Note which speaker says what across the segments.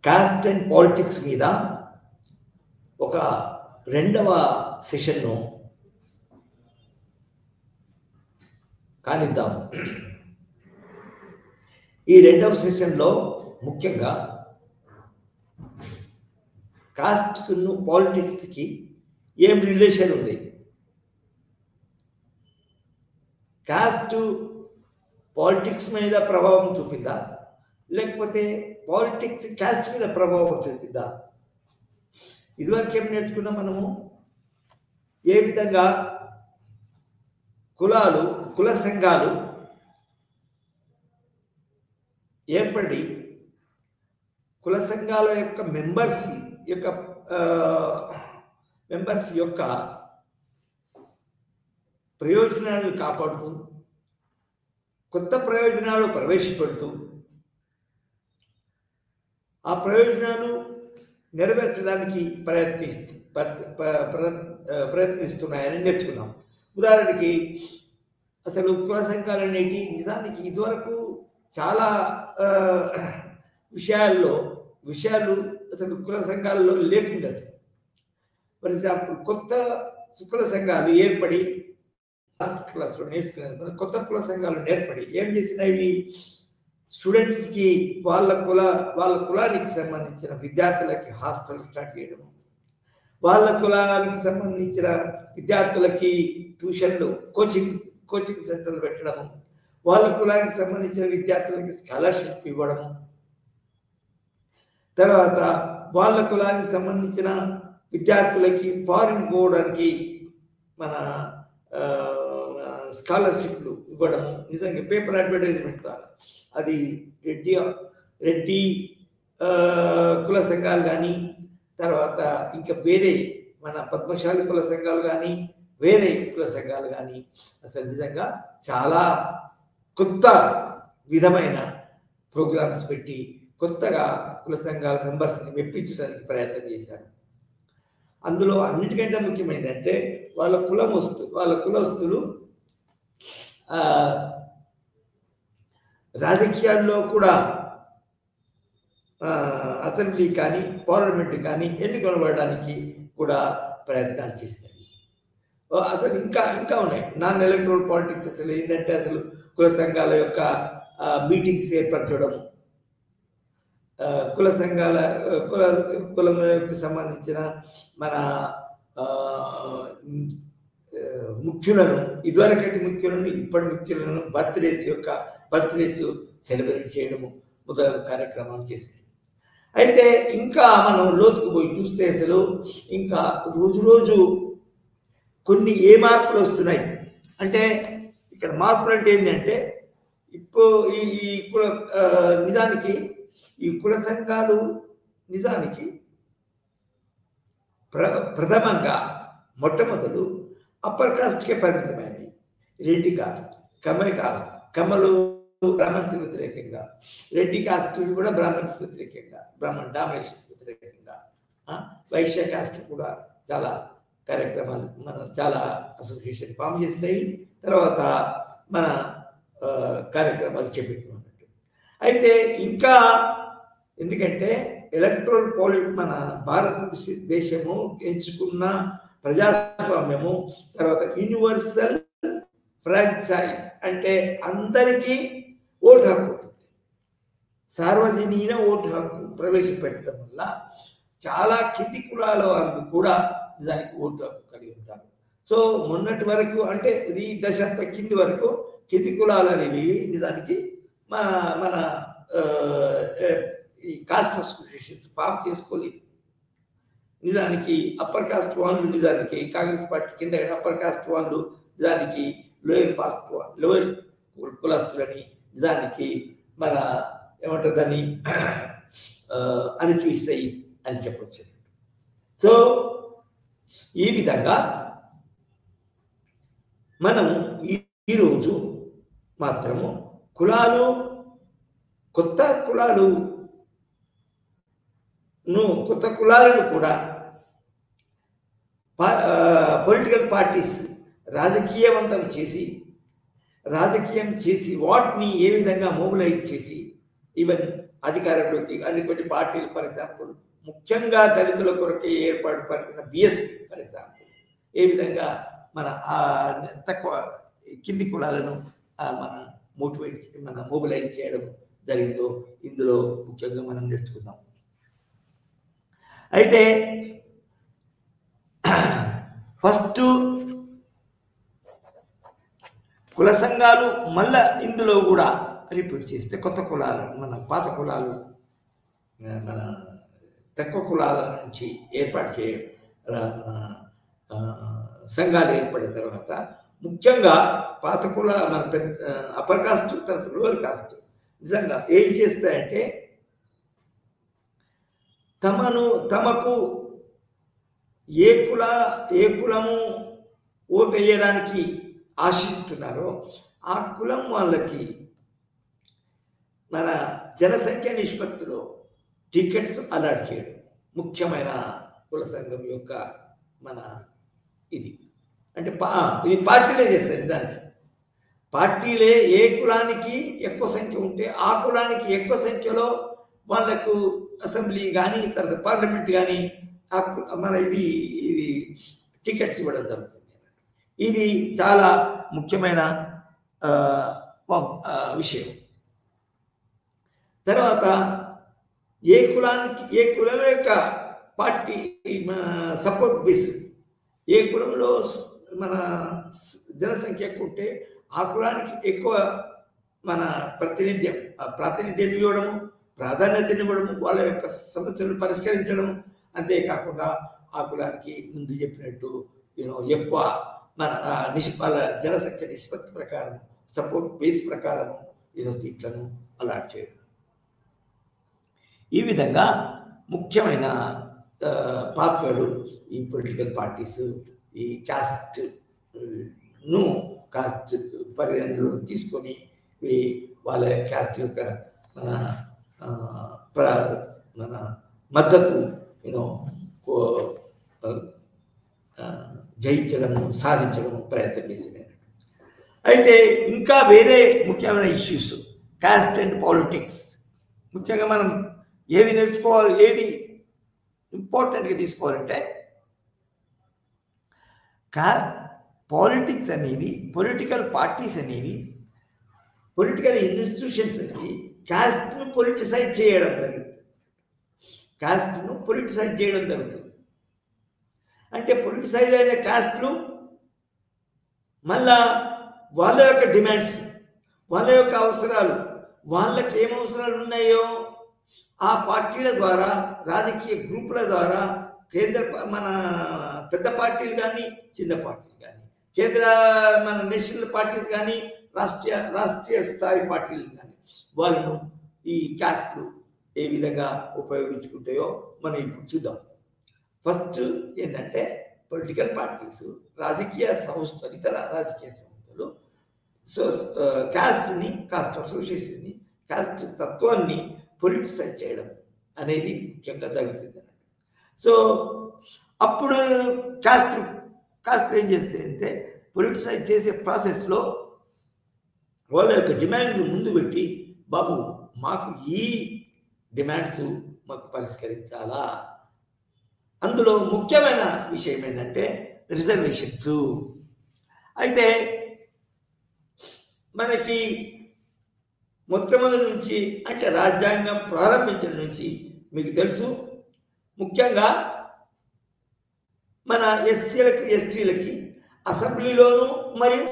Speaker 1: Cost and politics మీద ఒక రెండవ సెషన్ను కానిద్దాం. ఈ రెండవ సెషన్లో ముఖ్యంగా కాస్ట్ను పాలిటిక్స్కి ఏం రిలేషన్ ఉంది, కాస్ట్ పాలిటిక్స్ మీద ప్రభావం చూపిందా లేకపోతే పాలిటిక్స్ కాస్ట్ మీద ప్రభావం చూపిందా? ఇదివరకు ఏం నేర్చుకున్నాం మనము, ఏ విధంగా కుల సంఘాలు ఏర్పడి కుల సంఘాల యొక్క మెంబర్స్ యొక్క ప్రయోజనాలు కాపాడుతూ కొత్త ప్రయోజనాలు ప్రవేశపెడుతూ ఆ ప్రయోజనాలు నెరవేర్చడానికి ప్రయత్నిస్తున్నాయని నేర్చుకున్నాం. ఉదాహరణకి అసలు కుల సంఘాలు అనేటి నిజానికి ఇదివరకు చాలా విషయాలు అసలు కుల సంఘాలలో లేకుండా, ఫర్ ఎగ్జాంపుల్ కొత్త కుల సంఘాలు ఏర్పడి లాస్ట్ క్లాస్లో నేర్చుకునే కొత్త కుల సంఘాలు ఏర్పడి ఏం చేసినవి, స్టూడెంట్స్కి వాళ్ళ కులానికి సంబంధించిన విద్యార్థులకి హాస్టల్ స్టార్ట్ చేయడం, వాళ్ళ కులానికి సంబంధించిన విద్యార్థులకి ట్యూషన్లు కోచింగ్ సెంటర్లు పెట్టడము, వాళ్ళ కులానికి సంబంధించిన విద్యార్థులకి స్కాలర్షిప్ ఇవ్వడము, తర్వాత వాళ్ళ కులానికి సంబంధించిన విద్యార్థులకి ఫారిన్ పోవడానికి మన స్కాలర్షిప్లు ఇవ్వడము. నిజంగా పేపర్ అడ్వర్టైజ్మెంట్ ద్వారా అది రెడ్డి కుల సంఘాలు కానీ, తర్వాత ఇంకా వేరే మన పద్మశాలి కుల సంఘాలు కానీ, వేరే కుల సంఘాలు కానీ అసలు నిజంగా చాలా కొత్త విధమైన ప్రోగ్రామ్స్ పెట్టి కొత్తగా కుల సంఘాల మెంబర్స్ని మెప్పించడానికి ప్రయత్నం చేశారు. అందులో అన్నిటికంటే ముఖ్యమైనదంటే వాళ్ళ కులస్తులు రాజకీయాల్లో కూడా అసెంబ్లీ కానీ పార్లమెంట్ కానీ ఎన్నుకొనబడడానికి కూడా ప్రయత్నాలు చేసినాయి. అసలు ఇంకా ఉన్నాయి నాన్ ఎలక్టరల్ పాలిటిక్స్. అసలు ఏంటంటే అసలు కుల సంఘాల యొక్క మీటింగ్స్ ఏర్పరచడం, కులంకు సంబంధించిన మన ముఖ్యులను, ఇదివరకటి ముఖ్యులను ఇప్పటి ముఖ్యులను బర్త్డేస్ సెలబ్రేట్ చేయడము మొదలైన కార్యక్రమాలు చేసినాయి. అయితే ఇంకా మనం లోతుకు పోయి చూస్తే అసలు ఇంకా రోజు కొన్ని ఏ మార్పులు వస్తున్నాయి అంటే, ఇక్కడ మార్పులు అంటే ఏంటంటే ఇప్పుడు ఈ నిజానికి ఈ కుల సంఘాలు నిజానికి ప్రథమంగా మొట్టమొదలు అప్పర్ కాస్ట్కే పరిమితమైనవి. రెడ్డి కాస్ట్, కమ్మలు బ్రాహ్మణ్స్ వ్యతిరేకంగా, రెడ్డి కాస్ట్ కూడా బ్రాహ్మణ్స్ వ్యతిరేకంగా, బ్రాహ్మణ్ డామినేషన్ వ్యతిరేకంగా, వైశ్య కాస్ట్ కూడా చాలా కార్యక్రమాలు చాలా అసోసియేషన్ ఫామ్ చేసినవి, తర్వాత మన కార్యక్రమాలు చేపట్టుకున్నట్టు. అయితే ఇంకా ఎందుకంటే ఎలక్ట్రల్ మన భారతదేశము ఎంచుకున్న ప్రజాస్వామ్యము, తర్వాత యూనివర్సల్ ఫ్రాంచైజ్ అంటే అందరికీ ఓటు హక్కు ఉంటుంది. సార్వజనీన ఓటు హక్కు ప్రవేశపెట్టడం వల్ల చాలా కింది కులాల వాళ్ళు కూడా నిజానికి ఓటు హక్కు కలిగి ఉంటారు. సో మొన్నటి వరకు అంటే ఈ దశాబ్ద కింది వరకు కింది కులాలు అనేవి నిజానికి మన ఈ కాస్ట్ అసోసియేషన్స్ ఫామ్ చేసుకోలేదు. నిజానికి అప్పర్ కాస్ట్ వాళ్ళు నిజానికి కాంగ్రెస్ పార్టీ కింద అప్పర్ కాస్ట్ వాళ్ళు నిజానికి లోయర్ కులస్తులని నిజానికి మన ఏమంటుందని అణచివేసినాయి అని చెప్పొచ్చు. సో ఈ విధంగా మనము ఈరోజు మాత్రము కొత్త కులాలను కూడా పొలిటికల్ పార్టీస్ రాజకీయం చేసి వాటిని ఏ విధంగా మొబిలైజ్ చేసి ఈవెన్ అధికారంలోకి కొన్ని పార్టీలు ఫర్ ఎగ్జాంపుల్ ముఖ్యంగా దళితుల కొరకే ఏర్పాటు పరిచిన బిఎస్పీ ఫర్ ఎగ్జాంపుల్ ఏ విధంగా మన తక్కువ కింది కులాలను మన మొబిలైజ్ చేయడం జరిగిందో ఇందులో ముఖ్యంగా మనం నేర్చుకుందాం. అయితే ఫస్ట్ కుల సంఘాలు మళ్ళా ఇందులో కూడా రిపీట్ చేస్తే కొత్త కులాలు మన పాత కులాలు మన తక్కువ కులాల నుంచి ఏర్పాటు సంఘాలు ఏర్పడిన తర్వాత ముఖ్యంగా పాత కుల మన అప్పర్ కాస్ట్ తర్వాత లోవర్ కాస్ట్ నిజంగా ఏం చేస్తాయంటే తమకు ఏ కులము ఓటు వేయడానికి ఆశిస్తున్నారో ఆ కులం వాళ్ళకి మన జనసంఖ్య నిష్పత్తిలో టికెట్స్ అలాట్ చేయడం ముఖ్యమైన కుల సంఘం యొక్క మన ఇది అంటే ఇది పార్టీలే చేస్తారు. నిజానికి పార్టీలే ఏ కులానికి ఎక్కువ సంఖ్య ఉంటే ఆ కులానికి ఎక్కువ సంఖ్యలో వాళ్ళకు అసెంబ్లీ కానీ తర్వాత పార్లమెంట్ కానీ మన ఇది టికెట్స్ ఇవ్వడం జరుగుతుంది. ఇది చాలా ముఖ్యమైన విషయం. తర్వాత ఏ కులం యొక్క పార్టీ సపోర్ట్ బేస్ ఏ కులంలో మన జనసంఖ్య ఎక్కువ ఉంటే ఆ కులానికి ఎక్కువ మన ప్రాతినిధ్యం ఇవ్వడము, ప్రాధాన్యతను ఇవ్వడము, వాళ్ళ యొక్క సమస్యలను పరిష్కరించడము. అంతేకాకుండా ఆ కులానికి ముందు చెప్పినట్టు ఎక్కువ మన వాళ్ళ జనసంఖ్య నిష్పత్తి ప్రకారం సపోర్ట్ బేస్ ప్రకారం సీట్లను అలాట్ చేయడం. ఈ విధంగా ముఖ్యమైన పాత్రలు ఈ పొలిటికల్ పార్టీస్ ఈ కాస్ట్ పరిగణనలో తీసుకొని వాళ్ళ క్యాస్ట్ యొక్క మన మద్దతు జయించడము సాధించడము ప్రయత్నం చేసినాయి. అయితే ఇంకా వేరే ముఖ్యమైన ఇష్యూస్ కాస్ట్ అండ్ పాలిటిక్స్. ముఖ్యంగా మనం ఏది నేర్చుకోవాలి, ఏది ఇంపార్టెంట్గా తీసుకోవాలంటే పాలిటిక్స్ అనేది, పొలిటికల్ పార్టీస్ అనేవి, పొలిటికల్ ఇన్స్టిట్యూషన్స్ అనేవి కాస్ట్ను పొలిటిసైజ్ చేయడం జరుగుతుంది. అంటే పొలిటిసైజ్ అయిన కాస్ట్లు మళ్ళా వాళ్ళ యొక్క డిమాండ్స్, వాళ్ళ యొక్క అవసరాలు, వాళ్ళకి ఏం అవసరాలు ఉన్నాయో ఆ పార్టీల ద్వారా, రాజకీయ గ్రూపుల ద్వారా మన పెద్ద పార్టీలు కానీ చిన్న పార్టీలు కానీ, మన నేషనల్ పార్టీస్ కానీ రాష్ట్రీయ స్థాయి పార్టీలు కానీ వాళ్ళను ఈ క్యాస్ట్లు ఏ విధంగా ఉపయోగించుకుంటాయో మనం ఇప్పుడు చూద్దాం. ఫస్ట్ ఏంటంటే పొలిటికల్ పార్టీస్, ఇతర రాజకీయ సంస్థలు కాస్ట్ అసోసియేషన్ని, కాస్ట్ తత్వాన్ని పొలిటిసైజ్ చేయడం అనేది ముఖ్యంగా జరుగుతుంది. సో అప్పుడు కాస్ట్ ఏం చేస్తాయంటే పొలిటిసైజ్ చేసే ప్రాసెస్లో వాళ్ళ యొక్క డిమాండ్ను ముందు పెట్టి, బాబు మాకు ఈ డిమాండ్స్ మాకు పరిష్కరించాలా. అందులో ముఖ్యమైన విషయం ఏంటంటే రిజర్వేషన్స్. అయితే మనకి మొట్టమొదటి నుంచి అంటే రాజ్యాంగం ప్రారంభించిన నుంచి మీకు తెలుసు, ముఖ్యంగా మన ఎస్సీలకి ఎస్టీలకి అసెంబ్లీలోను మరియు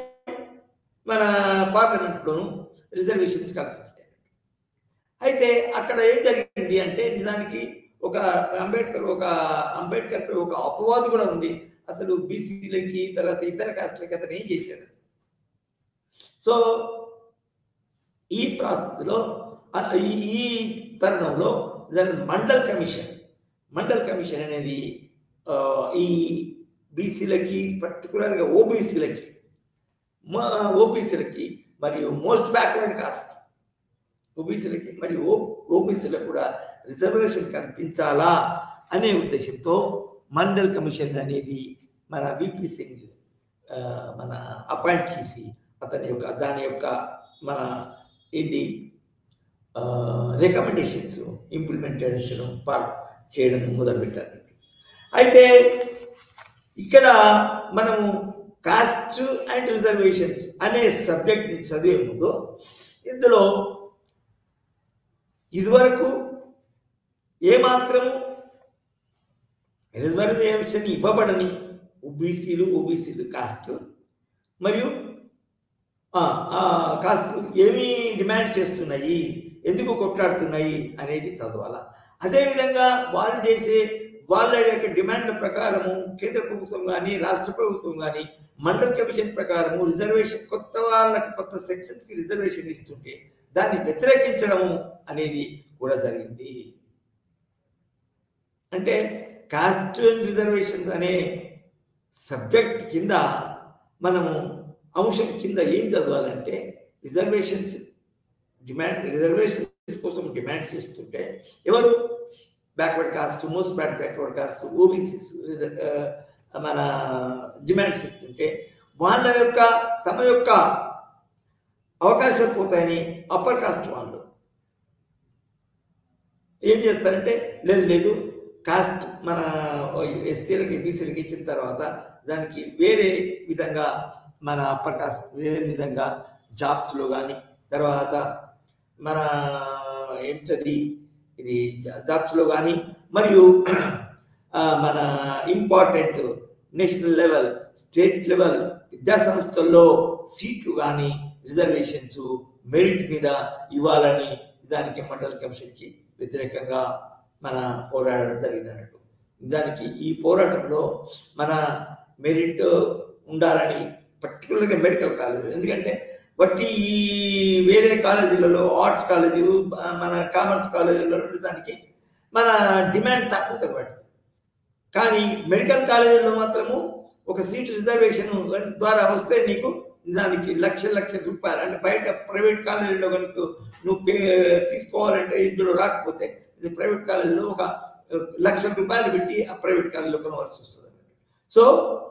Speaker 1: మన పార్లమెంట్లోను రిజర్వేషన్స్ కల్పించారు. అయితే అక్కడ ఏం జరిగింది అంటే నిజానికి అంబేద్కర్ ఒక అపవాదు కూడా ఉంది. అసలు బీసీలకి తర్వాత ఇతర కాస్ట్లకి అతను ఏం చేశాడు. సో ఈ ప్రాసెస్లో ఈ తరుణంలో మండల్ కమిషన్ అనేది ఈ బీసీలకి పర్టికులర్గా ఓబీసీలకి మరియు మోస్ట్ బ్యాక్వర్డ్ కాస్ట్ ఓబీసీలకి మరియు ఓబీసీలకు కూడా రిజర్వేషన్ కల్పించాలా అనే ఉద్దేశంతో మండల్ కమిషన్ అనేది మన విపి సింగ్ మన అపాయింట్ చేసి దాని యొక్క మన రికమెండేషన్స్ ఇంప్లిమెంటేషన్ చేయడం మొదలుపెట్టారు. అయితే ఇక్కడ మనము కాస్ట్ అండ్ రిజర్వేషన్స్ అనే సబ్జెక్ట్ని చదివే ముందు ఇందులో ఇదివరకు ఏమాత్రము రిజర్వేషన్ ఇవ్వబడని ఓబీసీలు కాస్ట్ మరియు కాస్ట్ ఏమి డిమాండ్ చేస్తున్నాయి, ఎందుకు కొట్లాడుతున్నాయి అనేది చదవాలా. అదేవిధంగా వాళ్ళు చేసే వాళ్ళ యొక్క డిమాండ్ల ప్రకారము కేంద్ర ప్రభుత్వం కానీ రాష్ట్ర ప్రభుత్వం కానీ మండల్ కమిషన్ ప్రకారము రిజర్వేషన్ కొత్త వాళ్ళకి కొత్త సెక్షన్స్కి రిజర్వేషన్ ఇస్తుంటే దాన్ని వ్యతిరేకించడము అనేది కూడా జరిగింది. అంటే కాస్ట్ అండ్ రిజర్వేషన్స్ అనే సబ్జెక్ట్ కింద మనము అంశం కింద ఏం చదవాలంటే రిజర్వేషన్స్ కోసం డిమాండ్ చేస్తుంటే ఎవరు backward cost, most backward cost, OBCs మన డిమాండ్స్ ఇస్తుంటే వాళ్ళ యొక్క తమ యొక్క అవకాశాలు పోతాయని అప్పర్ కాస్ట్ వాళ్ళు ఏం చేస్తారంటే లేదు కాస్ట్ మన ఎస్సీలకి బీసీలకి ఇచ్చిన తర్వాత దానికి వేరే విధంగా మన అప్పర్ కాస్ట్ వేరే విధంగా జాబ్స్లో కానీ తర్వాత మన ఏంటది ఇది జాబ్స్లో కానీ మరియు మన important national level state level విద్యాసంస్థల్లో సీట్లు కానీ రిజర్వేషన్స్ మెరిట్ మీద ఇవ్వాలని దానికి మండల్ కమిషన్కి వ్యతిరేకంగా మన పోరాడడం జరిగింది అన్నట్టు. దానికి ఈ పోరాటంలో మన మెరిట్ ఉండాలని పర్టికులర్గా మెడికల్ కాలేజ్, ఎందుకంటే బట్టి ఈ వేరే కాలేజీలలో ఆర్ట్స్ కాలేజీలు మన కామర్స్ కాలేజీలలో దానికి మన డిమాండ్ తక్కువ ఉంటుంది బట్టి. కానీ మెడికల్ కాలేజీలో మాత్రము ఒక సీట్ రిజర్వేషన్ ద్వారా వస్తే నీకు దానికి లక్షల రూపాయలు, అంటే బయట ప్రైవేట్ కాలేజీలో కనుక నువ్వు తీసుకోవాలంటే ఇందులో రాకపోతే ఇది ప్రైవేట్ కాలేజీలో ఒక ₹1,00,000 పెట్టి ఆ ప్రైవేట్ కాలేజీలో కొనవలసి వస్తుంది. సో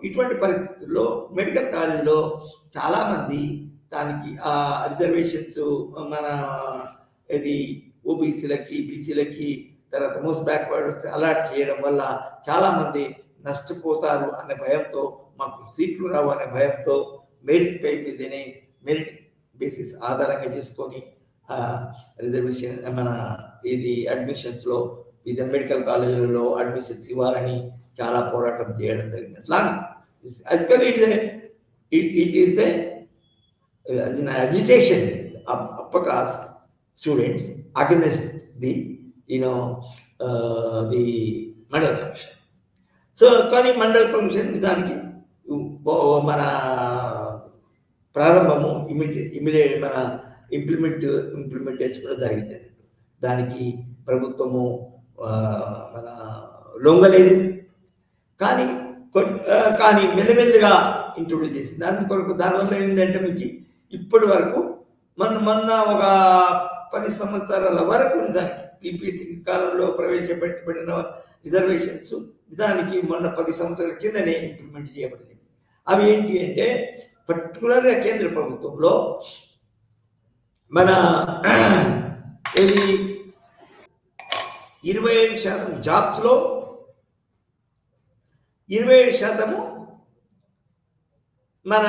Speaker 1: ఇటువంటి పరిస్థితుల్లో మెడికల్ కాలేజీలో చాలామంది దానికి ఆ రిజర్వేషన్స్ మన ఇది ఓబీసీలకి బీసీలకి తర్వాత మోస్ట్ బ్యాక్వర్డ్స్ అలాట్ చేయడం వల్ల చాలామంది నష్టపోతారు అనే భయంతో, మాకు సీట్లు రావు అనే భయంతో మెరిట్ పై మీదనే మెరిట్ బేసిస్ ఆధారంగా చేసుకొని రిజర్వేషన్ మన ఇది అడ్మిషన్స్లో ఇది మెడికల్ కాలేజీలలో అడ్మిషన్స్ ఇవ్వాలని చాలా పోరాటం చేయడం జరిగింది. Actually it is the agitation of upper caste students against the the mandal commission. So కానీ మండల్ కమిషన్ దానికి మన ప్రారంభము ఇమీడియట్ మన ఇంప్లిమెంటేషన్ కూడా జరిగింది. దానికి ప్రభుత్వము మన లొంగలేదు, కానీ మెల్లమెల్లిగా ఇంట్రొడ్యూస్ చేసింది. దానివల్ల ఏంటంటే మీకు ఇప్పటి వరకు మొన్న ఒక 10 సంవత్సరాల వరకు నిజానికి పీపీసీ కాలంలో ప్రవేశపెట్టబడిన రిజర్వేషన్స్ నిజానికి మొన్న 10 సంవత్సరాల కిందనే ఇంప్లిమెంట్ చేయబడినవి. అవి ఏంటి అంటే పర్టికులర్గా కేంద్ర ప్రభుత్వంలో మన ఇది 27% జాబ్స్లో 27% మన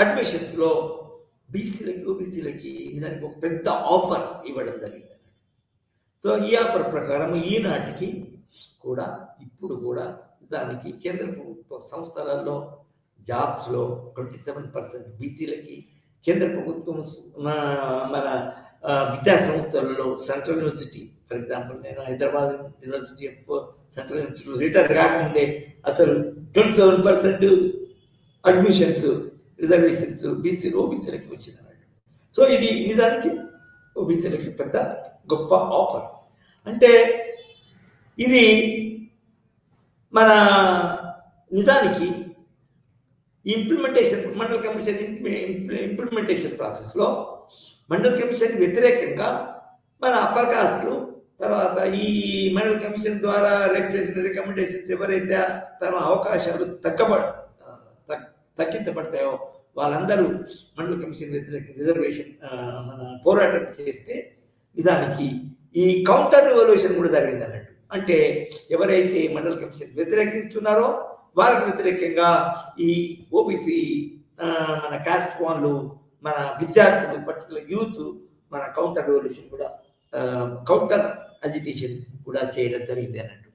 Speaker 1: అడ్మిషన్స్లో బీసీలకి ఓబీసీలకి దానికి ఒక పెద్ద ఆఫర్ ఇవ్వడం జరిగింది. సో ఈ ఆఫర్ ప్రకారం ఈనాటికి కూడా ఇప్పుడు కూడా దానికి కేంద్ర ప్రభుత్వ సంస్థలలో జాబ్స్లో 27% బీసీలకి, కేంద్ర ప్రభుత్వం మన విద్యా సంస్థలలో సెంట్రల్ యూనివర్సిటీ ఫర్ ఎగ్జాంపుల్ నేను హైదరాబాద్ యూనివర్సిటీ సెంట్రల్ యూనివర్సిటీలో రిటైర్ కాకముందే అసలు 27% అడ్మిషన్స్ రిజర్వేషన్స్ ఓబీసీలకి వచ్చింది అన్నట్టు. సో ఇది నిజానికి ఓబీసీలకి పెద్ద గొప్ప ఆఫర్. అంటే ఇది మన నిజానికి ఇంప్లిమెంటేషన్ మండల్ కమిషన్ ఇంప్లిమెంటేషన్ ప్రాసెస్లో మండల్ కమిషన్ వ్యతిరేకంగా మన అప్పర్ కాస్ట్లు తర్వాత ఈ మండల్ కమిషన్ ద్వారా చేసిన రికమెండేషన్స్ ఎవరైతే తమ అవకాశాలు తగ్గించబడతాయో వాళ్ళందరూ మండల్ కమిషన్ వ్యతిరేక రిజర్వేషన్ మన పోరాటం చేస్తే నిజానికి ఈ కౌంటర్ రెవల్యూషన్ కూడా జరిగింది అన్నట్టు. అంటే ఎవరైతే మండల కమిషన్ వ్యతిరేకిస్తున్నారో వారికి వ్యతిరేకంగా ఈ ఓబీసీ మన కాస్ట్ వాళ్ళు, మన విద్యార్థులు, పర్టికులర్ యూత్ మన కౌంటర్ రెవల్యూషన్ కూడా కౌంటర్ అజిటేషన్ కూడా చేయడం జరిగింది అన్నట్టు.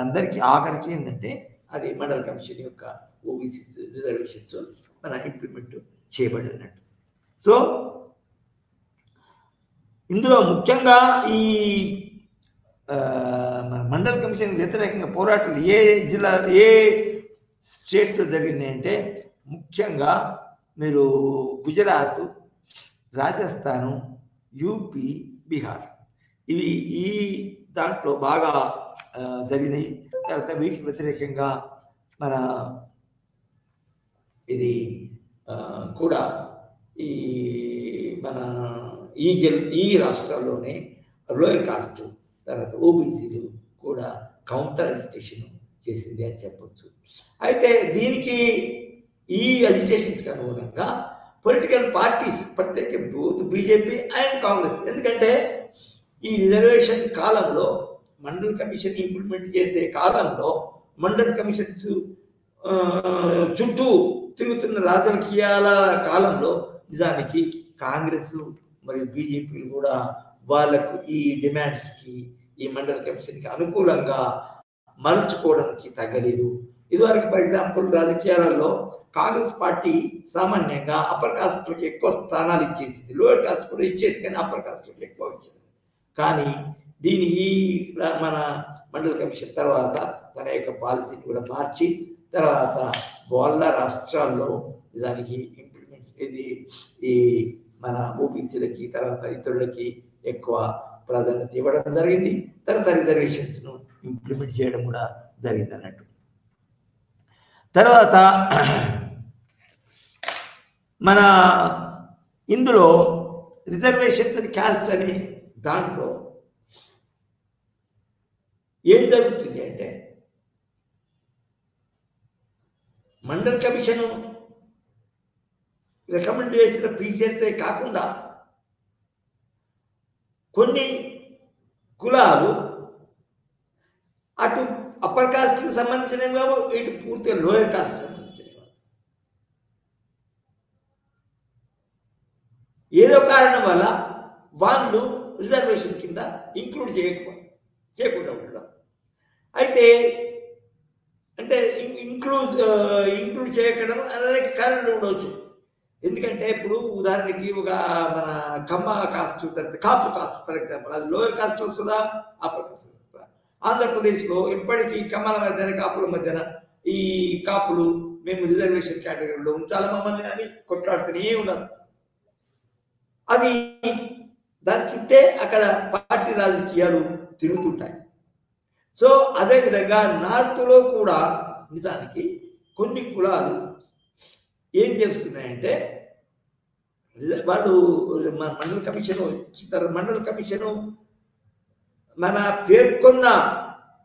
Speaker 1: అందరికీ ఆఖరికి ఏంటంటే అది మండల కమిషన్ యొక్క ఓబీసీ రిజర్వేషన్స్ మన ఇంప్లిమెంట్ చేయబడి ఉన్నట్టు. సో ఇందులో ముఖ్యంగా ఈ మన మండల కమిషన్ వ్యతిరేకంగా పోరాటాలు ఏ జిల్లా ఏ స్టేట్స్లో జరిగినాయంటే ముఖ్యంగా మీరు గుజరాత్, రాజస్థాను, యూపీ, బీహార్ ఇవి ఈ దాంట్లో బాగా జరిగినాయి. తర్వాత వీటికి వ్యతిరేకంగా మన ఇది కూడా ఈ మన ఈ రాష్ట్రాల్లోనే లోయర్ కాస్ట్ తర్వాత ఓబీసీలు కూడా కౌంటర్ అజిటేషన్ చేసింది అని చెప్పొచ్చు. అయితే దీనికి ఈ అజిటేషన్స్కి అనుగుణంగా పొలిటికల్ పార్టీస్ ప్రత్యేక బోత్ బీజేపీ అండ్ కాంగ్రెస్, ఎందుకంటే ఈ రిజర్వేషన్ కాలంలో మండల్ కమిషన్ ఇంప్లిమెంట్ చేసే కాలంలో మండల్ కమిషన్స్ చుట్టూ తిరుగుతున్న రాజకీయాల కాలంలో నిజానికి కాంగ్రెస్ మరియు బీజేపీలు కూడా వాళ్ళకు ఈ డిమాండ్స్కి ఈ మండల కమిషన్కి అనుకూలంగా మలుచుకోవడానికి తగ్గలేదు. ఇదివరకు ఫర్ ఎగ్జాంపుల్ రాజకీయాలలో కాంగ్రెస్ పార్టీ సామాన్యంగా అప్పర్ కాస్ట్లకు ఎక్కువ స్థానాలు ఇచ్చేసింది, లోయర్ కాస్ట్ కూడా ఇచ్చేది, కానీ అప్పర్ కాస్ట్లకు ఎక్కువ ఇచ్చేది. కానీ దీని ఈ మన మండల కమిషన్ తర్వాత తన యొక్క పాలసీని కూడా మార్చి తర్వాత వాళ్ళ రాష్ట్రాల్లో దానికి ఇంప్లిమెంట్ ఇది ఈ మన ఓబీసీలకి తర్వాత ఇతరులకి ఎక్కువ ప్రాధాన్యత ఇవ్వడం జరిగింది. తర్వాత రిజర్వేషన్స్ను ఇంప్లిమెంట్ చేయడం కూడా జరిగింది అన్నట్టు. తర్వాత మన ఇందులో రిజర్వేషన్స్ అండ్ క్యాస్ట్ అనే దాంట్లో ఏం జరుగుతుంది అంటే మండల్ కమిషన్ రికమెండ్ చేసిన ఫీచర్సే కాకుండా కొన్ని కులాలు అటు అప్పర్ కాస్ట్కి సంబంధించినవి కావు, ఇటు పూర్తిగా లోయర్ కాస్ట్ సంబంధించినవి కావు. ఏదో కారణం వల్ల వాళ్ళు రిజర్వేషన్ కింద ఇంక్లూడ్ చేయకుండా ఉండడం. అయితే అంటే ఇంక్లూడ్ చేయకుండా అనేక కారణాలు ఉండవచ్చు. ఎందుకంటే ఇప్పుడు ఉదాహరణకి ఒక మన Kamma caste, Kapu caste for example, అది లోయర్ కాస్ట్ వస్తుందా అప్పర్ కాస్ట్ వస్తుందా? ఆంధ్రప్రదేశ్లో ఇప్పటికీ కమ్మల మధ్యన కాపుల మధ్యన ఈ కాపులు మేము రిజర్వేషన్ కేటగిరీలో ఉంచాలి మమ్మల్ని అని కొట్లాడుతూనే ఉన్నారు. అది దాని చుట్టే అక్కడ పార్టీ రాజకీయాలు తిరుగుతుంటాయి. సో అదేవిధంగా నార్త్లో కూడా నిజానికి కొన్ని కులాలు ఏం చేస్తున్నాయంటే వాళ్ళు మండల కమిషన్ ఇచ్చిన మండల కమిషను మన పేర్కొన్న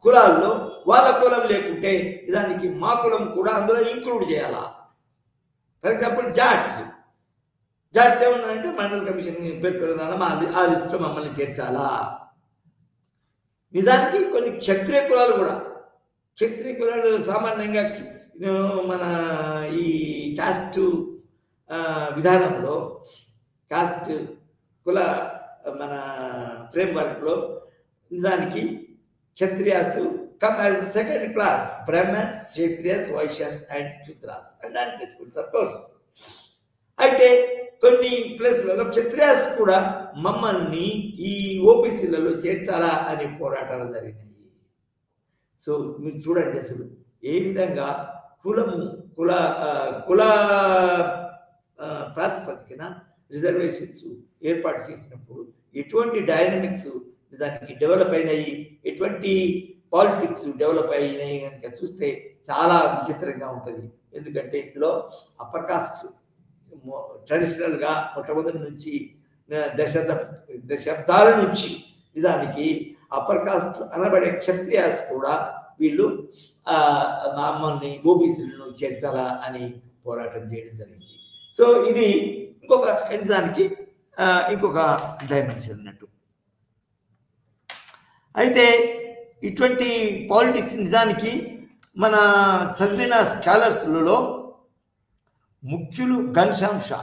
Speaker 1: కులాల్లో వాళ్ళ కులం లేకుంటే నిజానికి మా కులం కూడా అందులో ఇంక్లూడ్ చేయాలా. ఫర్ ఎగ్జాంపుల్ జాట్స్ ఏమన్నా అంటే మండల కమిషన్ పేర్కొన్న ఆ లిస్టులో మమ్మల్ని చేర్చాలా. నిజానికి కొన్ని క్షత్రియ కులాలు సామాన్యంగా మన ఈ కాస్ట్ విధానంలో కాస్ట్ కుల మన ఫ్రేమ్వర్క్లో నిజానికి Kshatriyas come as the second class, Brahmins, Kshatriyas, Vaishyas and Shudras and untouchables of course. అయితే కొన్ని ప్లేస్లలో క్షత్రియాస్ కూడా మమ్మల్ని ఈ ఓబీసీలలో చేర్చాలా అనే పోరాటాలు జరిగినాయి. సో మీరు చూడండి అసలు ఏ విధంగా కుల ప్రాతిపదికన రిజర్వేషన్స్ ఏర్పాటు చేసినప్పుడు ఎటువంటి డైనమిక్స్ దానికి డెవలప్ అయినాయి, ఎటువంటి పాలిటిక్స్ డెవలప్ అయినాయి కనుక చూస్తే చాలా విచిత్రంగా ఉంటుంది. ఎందుకంటే ఇందులో అప్పర్ కాస్ట్ ట్రెడిషనల్గా మొట్టమొదటి నుంచి దశాబ్దాల నుంచి నిజానికి అప్పర్ కాస్ట్ అనబడే క్షత్రియాస్ కూడా వీళ్ళు మమ్మల్ని ఓబీసీలను చేర్చాలా అని పోరాటం చేయడం జరిగింది. సో ఇది ఇంకొక నిజానికి ఇంకొక డైమెన్షన్ అన్నట్టు. అయితే ఇటువంటి పాలిటిక్స్ నిజానికి మన చదివిన స్కాలర్స్లలో ముఖ్యులు Ghanshyam Shah,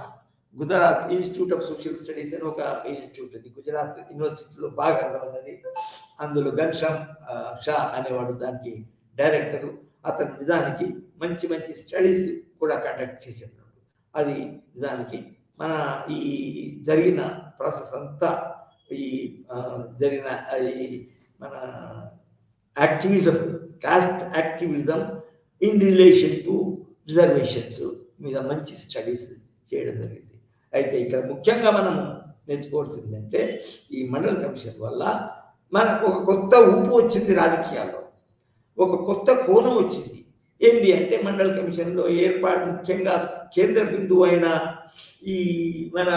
Speaker 1: Gujarat institute of social studies అని ఒక ఇన్స్టిట్యూట్ ఉంది, గుజరాత్ యూనివర్సిటీలో భాగంగా ఉన్నది. అందులో ఘన్శ్యామ్ షా అనేవాడు దానికి డైరెక్టరు. అతను నిజానికి మంచి మంచి స్టడీస్ కూడా కండక్ట్ చేసేవాడు. అది నిజానికి మన ఈ జరిగిన ప్రాసెస్ అంతా, ఈ జరిగిన ఈ మన activism, cost activism in relation to reservations మీద మంచి స్టడీస్ చేయడం జరిగింది. అయితే ఇక్కడ ముఖ్యంగా మనం నేర్చుకోవాల్సిందంటే ఈ మండల్ కమిషన్ వల్ల మనకు ఒక కొత్త ఊపు వచ్చింది, రాజకీయాల్లో ఒక కొత్త కోణం వచ్చింది. ఏంటి అంటే మండల్ కమిషన్లో ఏర్పాటు ముఖ్యంగా కేంద్ర బిందువు అయిన ఈ మన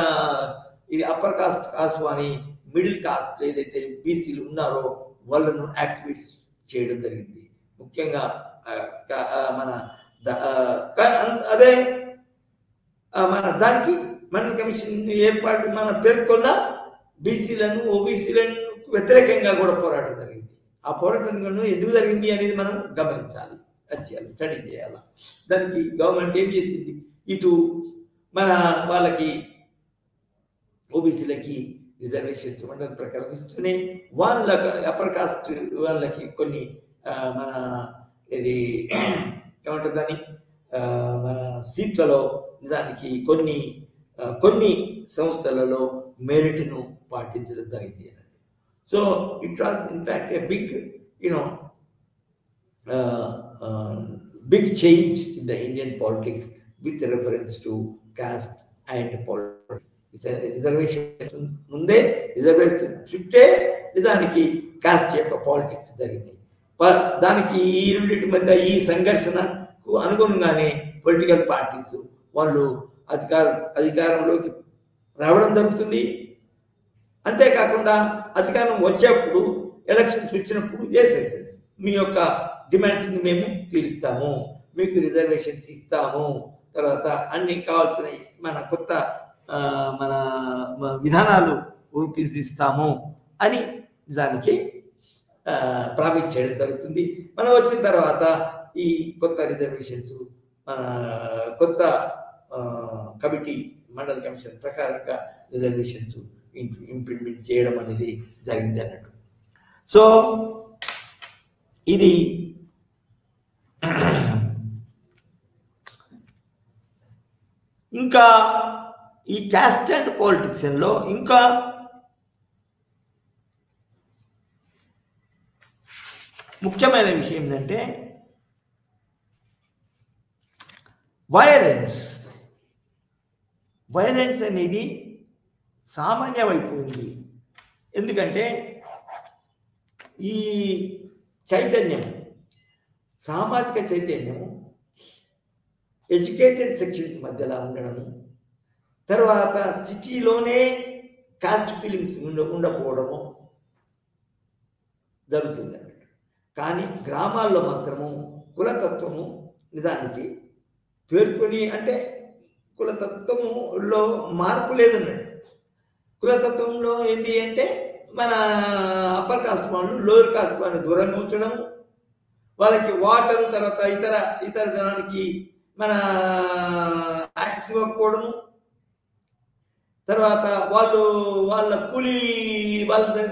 Speaker 1: ఇది అప్పర్ కాస్ట్ అని మిడిల్ కాస్ట్ ఏదైతే బీసీలు ఉన్నారో వాళ్ళను యాక్టివేట్ చేయడం జరిగింది. ముఖ్యంగా మన అదే మన దానికి మండల్ కమిషన్ ఏర్పాటు మన పేర్కొన్న బీసీలను ఓబీసీలను వ్యతిరేకంగా కూడా పోరాటం జరిగింది. ఆ పోరాటం ఎందుకు జరిగింది అనేది మనం గమనించాలి, చేయాలి, స్టడీ చేయాలి. దానికి గవర్నమెంట్ ఏం చేసింది, ఇటు మన వాళ్ళకి ఓబీసీలకి రిజర్వేషన్స్ మండల ప్రకారం ఇస్తూనే వాళ్ళకి అప్పర్ కాస్ట్ వాళ్ళకి కొన్ని మన ఇది ఏమంటుందని మన సీట్లలో నిజానికి కొన్ని సంస్థలలో మెరిట్ను పాటించడం జరిగింది. So it was in fact a big big change in the Indian politics with reference to caste and politics. Reservation ముందే రిజర్వేషన్ చుట్టే నిజానికి కాస్ట్ యొక్క పాలిటిక్స్ జరిగినాయి. దానికి ఈ రెండింటి మధ్య ఈ సంఘర్షణకు అనుగుణంగానే పొలిటికల్ పార్టీస్ వాళ్ళు అధికారంలోకి రావడం జరుగుతుంది. అంతేకాకుండా అధికారం వచ్చేప్పుడు ఎలక్షన్స్ వచ్చినప్పుడు ఎస్ఎస్ఎస్ మీ యొక్క డిమాండ్స్ని మేము తీరుస్తాము, మీకు రిజర్వేషన్స్ ఇస్తాము, తర్వాత అన్ని కావాల్సిన మన కొత్త మన విధానాలు రూపొందిస్తాము అని నిజానికి ప్రామిస్ చేయడం జరుగుతుంది. మనం వచ్చిన తర్వాత ఈ కొత్త రిజర్వేషన్స్ మన కొత్త కమిటీ మండల్ కమిషన్ ప్రకారంగా రిజర్వేషన్స్ ఇంప్లిమెంట్ చేయడం అనేది జరిగింది అన్నట్టు. సో ఇది ఇంకా ఈ క్యాస్ట్ అండ్ పాలిటిక్స్లో ఇంకా ముఖ్యమైన విషయం ఏంటంటే వైలెన్స్ అనేది సామాన్యమైపోయింది. ఎందుకంటే ఈ చైతన్యము, సామాజిక చైతన్యము ఎడ్యుకేటెడ్ సెక్షన్స్ మధ్యలో ఉండడము, తర్వాత సిటీలోనే కాస్ట్ ఫీలింగ్స్ ఉండకపోవడము జరుగుతుంది అన్నట్టు. కానీ గ్రామాల్లో మాత్రము కులతత్వము నిజానికి పేర్కొని, అంటే కులతత్వములో మార్పు లేదన్నట్టు. కులతత్వంలో ఏంటి అంటే మన అప్పర్ కాస్ట్ వాళ్ళు లోయర్ కాస్ట్ వాళ్ళని దూరంగా ఉంచడం, వాళ్ళకి వాటర్ తర్వాత ఇతర జనానికి మన యాక్సెస్ ఇవ్వకపోవడము, తర్వాత వాళ్ళ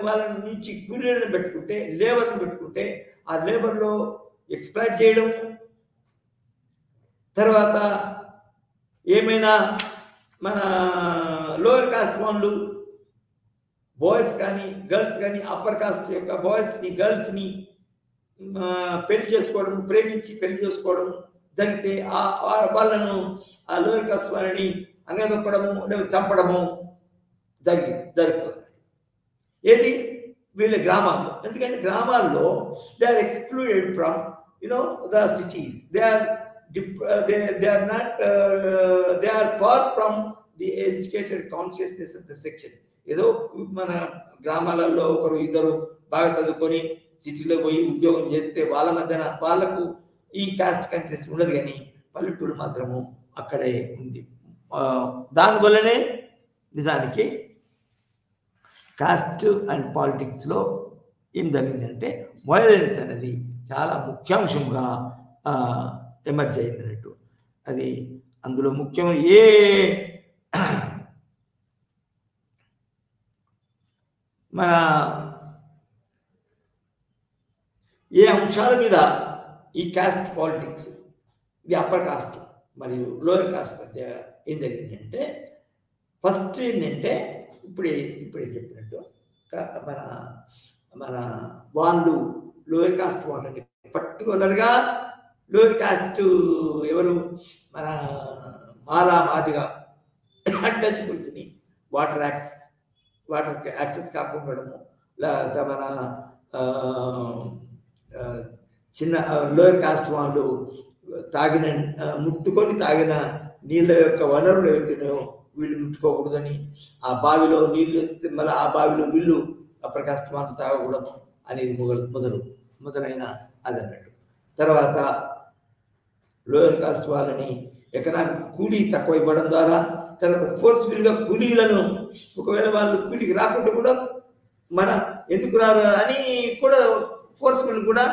Speaker 1: వాళ్ళ నుంచి కూలీలను పెట్టుకుంటే, లేబర్ను పెట్టుకుంటే ఆ లేబర్లో ఎక్స్ప్లాయిట్ చేయడం, తర్వాత ఏమైనా మన లోయర్ కాస్ట్ వాళ్ళు బాయ్స్ కానీ గర్ల్స్ కానీ అప్పర్ కాస్ట్ యొక్క బాయ్స్ని గర్ల్స్ని పెళ్లి చేసుకోవడం, ప్రేమించి పెళ్లి చేసుకోవడం జరిగితే వాళ్ళను ఆ లోయర్ కాస్ట్ వాళ్ళని అంగదొక్కడము లేదా చంపడము జరుగుతుంది. ఏది వీళ్ళ గ్రామాల్లో. ఎందుకంటే గ్రామాల్లో they are excluded from the cities. They are far from the educated consciousness of the section. ఏదో మన గ్రామాలలో ఒకరు ఇద్దరు బాగా చదువుకొని సిటీలో పోయి ఉద్యోగం చేస్తే వాళ్ళ మధ్యన వాళ్ళకు ఈ కాస్ట్ కాన్షియస్ ఉండదు, కానీ పల్లెటూరు మాత్రము అక్కడే ఉంది. దానివల్లనే నిజానికి కాస్ట్ అండ్ పాలిటిక్స్లో ఏం జరిగిందంటే వైలెన్స్ అనేది చాలా ముఖ్యాంశంగా ఎమర్జ్ అయింది అన్నట్టు. అది అందులో ముఖ్యమైన ఏ అంశాల మీద ఈ కాస్ట్ పాలిటిక్స్, ఇది అప్పర్ కాస్ట్ మరియు లోయర్ కాస్ట్ మధ్య ఏం జరిగిందంటే, ఫస్ట్ ఏంటంటే ఇప్పుడే చెప్పినట్టు మన వాళ్ళు లోయర్ కాస్ట్ వాళ్ళని పర్టికులర్గా లోయర్ కాస్ట్ ఎవరు మన మాలా మాదిగా అన్టచబుల్స్ని వాటర్ యాక్సెస్ కాకుండా లేకపోతే మన చిన్న లోయర్ కాస్ట్ వాళ్ళు ముట్టుకొని తాగిన నీళ్ళ యొక్క వనరులు ఏవైతున్నాయో వీళ్ళు ముట్టుకోకూడదని, ఆ బావిలో నీళ్ళు మళ్ళీ ఆ బావిలో వీళ్ళు అప్పర్ కాస్ట్ వాళ్ళు తాగకూడదు అనేది మొదలైన అది అన్నట్టు. తర్వాత లోయర్ కాస్ట్ వాళ్ళని ఎకనామిక్ కూలీ తక్కువ ఇవ్వడం ద్వారా, తర్వాత ఫోర్స్ఫుల్గా కూలీలను ఒకవేళ వాళ్ళు కూలీకి రాకుండా కూడా మన ఎందుకు రాదు అని కూడా ఫోర్స్ఫుల్ కూడా